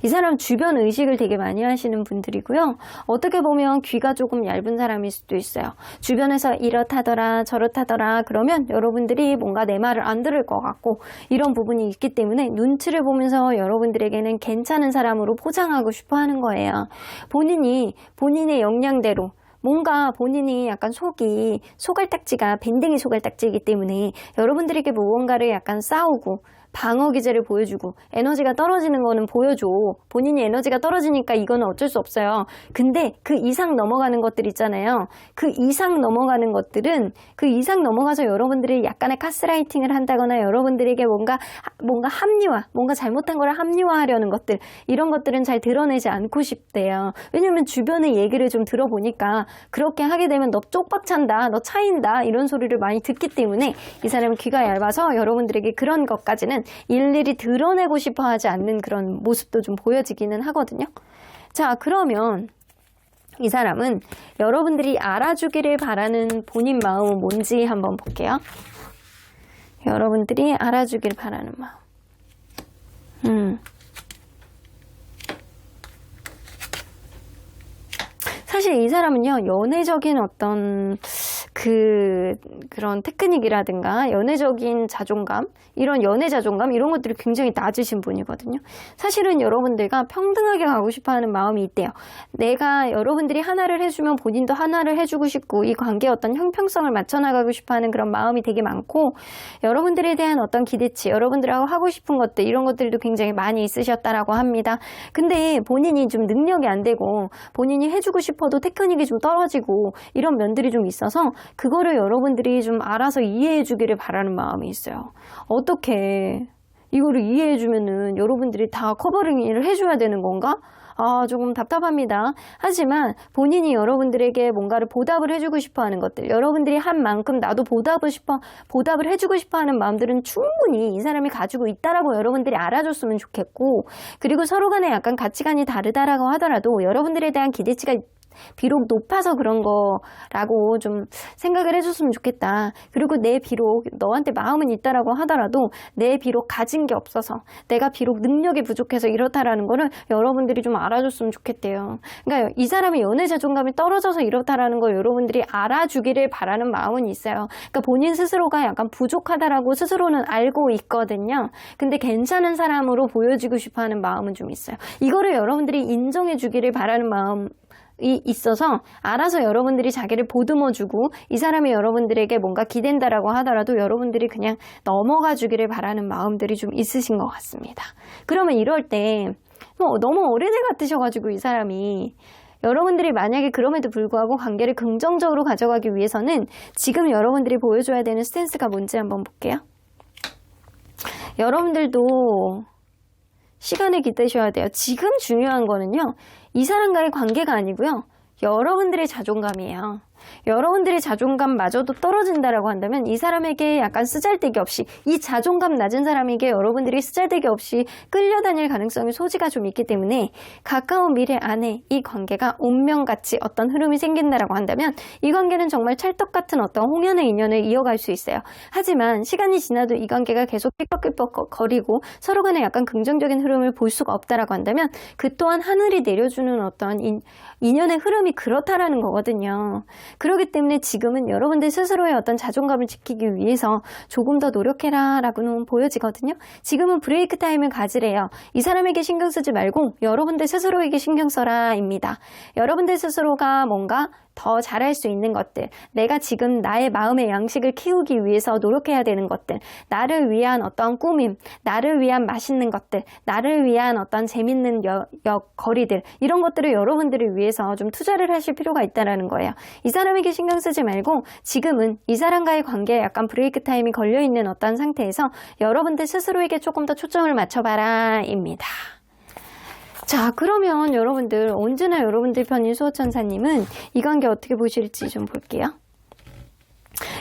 이 사람 주변 의식을 되게 많이 하시는 분들이고요. 어떻게 보면 귀가 조금 얇은 사람일 수도 있어요. 주변에서 이렇다더라 저렇다더라 그러면 여러분들이 뭔가 내 말을 안 들을 것 같고 이런 부분이 있기 때문에 눈치를 보면서 여러분들에게는 괜찮은 사람으로 포장하고 싶어 하는 거예요. 본인의 역량대로 뭔가 본인이 약간 소갈딱지가 밴댕이 소갈딱지이기 때문에 여러분들에게 무언가를 약간 싸우고 방어 기제를 보여주고 에너지가 떨어지는 거는 보여줘. 본인이 에너지가 떨어지니까 이거는 어쩔 수 없어요. 근데 그 이상 넘어가는 것들 있잖아요. 그 이상 넘어가는 것들은 그 이상 넘어가서 여러분들이 약간의 가스라이팅을 한다거나 여러분들에게 뭔가 합리화, 뭔가 잘못한 걸 합리화하려는 것들 이런 것들은 잘 드러내지 않고 싶대요. 왜냐면 주변의 얘기를 좀 들어보니까 그렇게 하게 되면 너 쪽박찬다, 너 차인다 이런 소리를 많이 듣기 때문에 이 사람은 귀가 얇아서 여러분들에게 그런 것까지는 일일이 드러내고 싶어 하지 않는 그런 모습도 좀 보여지기는 하거든요. 자, 그러면 이 사람은 여러분들이 알아주기를 바라는 본인 마음은 뭔지 한번 볼게요. 여러분들이 알아주기를 바라는 마음. 사실 이 사람은요, 연애적인 어떤 그런 테크닉이라든가 연애적인 자존감, 이런 연애 자존감 이런 것들이 굉장히 낮으신 분이거든요. 사실은 여러분들과 평등하게 가고 싶어하는 마음이 있대요. 내가 여러분들이 하나를 해주면 본인도 하나를 해주고 싶고 이 관계의 어떤 형평성을 맞춰나가고 싶어하는 그런 마음이 되게 많고 여러분들에 대한 어떤 기대치, 여러분들하고 하고 싶은 것들 이런 것들도 굉장히 많이 있으셨다라고 합니다. 근데 본인이 좀 능력이 안 되고 본인이 해주고 싶어도 테크닉이 좀 떨어지고 이런 면들이 좀 있어서 그거를 여러분들이 좀 알아서 이해해 주기를 바라는 마음이 있어요. 어떻게 이거를 이해해 주면은 여러분들이 다 커버링을 해줘야 되는 건가? 조금 답답합니다. 하지만 본인이 여러분들에게 뭔가를 보답을 해주고 싶어 하는 것들, 여러분들이 한 만큼 나도 보답을 해주고 싶어 하는 마음들은 충분히 이 사람이 가지고 있다라고 여러분들이 알아줬으면 좋겠고, 그리고 서로 간에 약간 가치관이 다르다라고 하더라도 여러분들에 대한 기대치가 비록 높아서 그런 거라고 좀 생각을 해줬으면 좋겠다. 그리고 내 비록 너한테 마음은 있다라고 하더라도 내 비록 가진 게 없어서 내가 비록 능력이 부족해서 이렇다라는 거를 여러분들이 좀 알아줬으면 좋겠대요. 그러니까 이 사람의 연애 자존감이 떨어져서 이렇다라는 걸 여러분들이 알아주기를 바라는 마음은 있어요. 그러니까 본인 스스로가 약간 부족하다라고 스스로는 알고 있거든요. 근데 괜찮은 사람으로 보여지고 싶어하는 마음은 좀 있어요. 이거를 여러분들이 인정해 주기를 바라는 마음이 있어서 알아서 여러분들이 자기를 보듬어주고 이 사람이 여러분들에게 뭔가 기댄다라고 하더라도 여러분들이 그냥 넘어가 주기를 바라는 마음들이 좀 있으신 것 같습니다. 그러면 이럴 때 너무 어린애 같으셔가지고 이 사람이 여러분들이 만약에 그럼에도 불구하고 관계를 긍정적으로 가져가기 위해서는 지금 여러분들이 보여줘야 되는 스탠스가 뭔지 한번 볼게요. 여러분들도 시간에 기대셔야 돼요. 지금 중요한 거는요. 이 사람과의 관계가 아니고요. 여러분들의 자존감이에요. 여러분들의 자존감마저도 떨어진다라고 한다면 이 사람에게 약간 쓰잘데기 없이 이 자존감 낮은 사람에게 여러분들이 쓰잘데기 없이 끌려다닐 가능성이 소지가 좀 있기 때문에 가까운 미래 안에 이 관계가 운명같이 어떤 흐름이 생긴다라고 한다면 이 관계는 정말 찰떡같은 어떤 홍연의 인연을 이어갈 수 있어요. 하지만 시간이 지나도 이 관계가 계속 삐걱삐걱 거리고 서로 간에 약간 긍정적인 흐름을 볼 수가 없다라고 한다면 그 또한 하늘이 내려주는 어떤 인연의 흐름이 그렇다라는 거거든요. 그렇기 때문에 지금은 여러분들 스스로의 어떤 자존감을 지키기 위해서 조금 더 노력해라 라고는 보여지거든요. 지금은 브레이크 타임을 가지래요. 이 사람에게 신경 쓰지 말고 여러분들 스스로에게 신경 써라 입니다. 여러분들 스스로가 뭔가 더 잘할 수 있는 것들, 내가 지금 나의 마음의 양식을 키우기 위해서 노력해야 되는 것들, 나를 위한 어떤 꾸밈, 나를 위한 맛있는 것들, 나를 위한 어떤 재밌는 거리들, 이런 것들을 여러분들을 위해서 좀 투자를 하실 필요가 있다는 거예요. 이 사람에게 신경 쓰지 말고 지금은 이 사람과의 관계에 약간 브레이크 타임이 걸려있는 어떤 상태에서 여러분들 스스로에게 조금 더 초점을 맞춰봐라 입니다. 자, 그러면 여러분들 언제나 여러분들 편인 수호천사님은 이 관계 어떻게 보실지 좀 볼게요.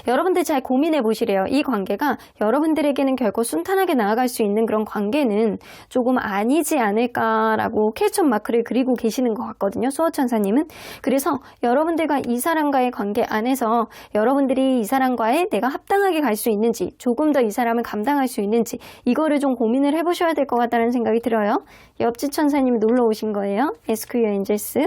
여러분들 잘 고민해 보시래요. 이 관계가 여러분들에게는 결코 순탄하게 나아갈 수 있는 그런 관계는 조금 아니지 않을까라고 퀘스천 마크를 그리고 계시는 것 같거든요. 수호천사님은. 그래서 여러분들과 이 사람과의 관계 안에서 여러분들이 이 사람과의 내가 합당하게 갈 수 있는지, 조금 더 이 사람을 감당할 수 있는지, 이거를 좀 고민을 해보셔야 될 것 같다는 생각이 들어요. 옆집 천사님이 놀러 오신 거예요. SQ 엔젤스.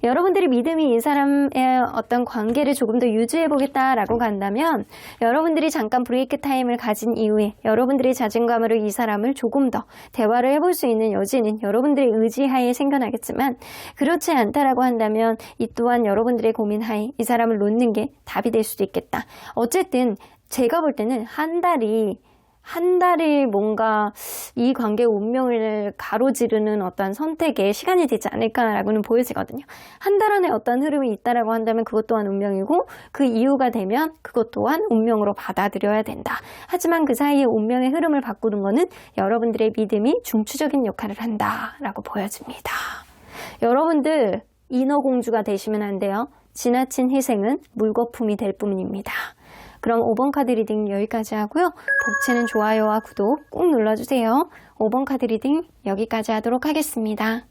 여러분들이 믿음이 이 사람의 어떤 관계를 조금 더 유지해보겠다라고 간다면 여러분들이 잠깐 브레이크 타임을 가진 이후에 여러분들의 자존감으로 이 사람을 조금 더 대화를 해볼 수 있는 여지는 여러분들의 의지하에 생겨나겠지만 그렇지 않다라고 한다면 이 또한 여러분들의 고민하에 이 사람을 놓는 게 답이 될 수도 있겠다. 어쨌든 제가 볼 때는 한 달이 뭔가 이 관계의 운명을 가로지르는 어떤 선택에 시간이 되지 않을까라고는 보여지거든요. 한 달 안에 어떤 흐름이 있다라고 한다면 그것 또한 운명이고 그 이유가 되면 그것 또한 운명으로 받아들여야 된다. 하지만 그 사이에 운명의 흐름을 바꾸는 거는 여러분들의 믿음이 중추적인 역할을 한다라고 보여집니다. 여러분들 인어공주가 되시면 안 돼요. 지나친 희생은 물거품이 될 뿐입니다. 그럼 5번 카드 리딩 여기까지 하고요. 복채는 좋아요와 구독 꼭 눌러주세요. 5번 카드 리딩 여기까지 하도록 하겠습니다.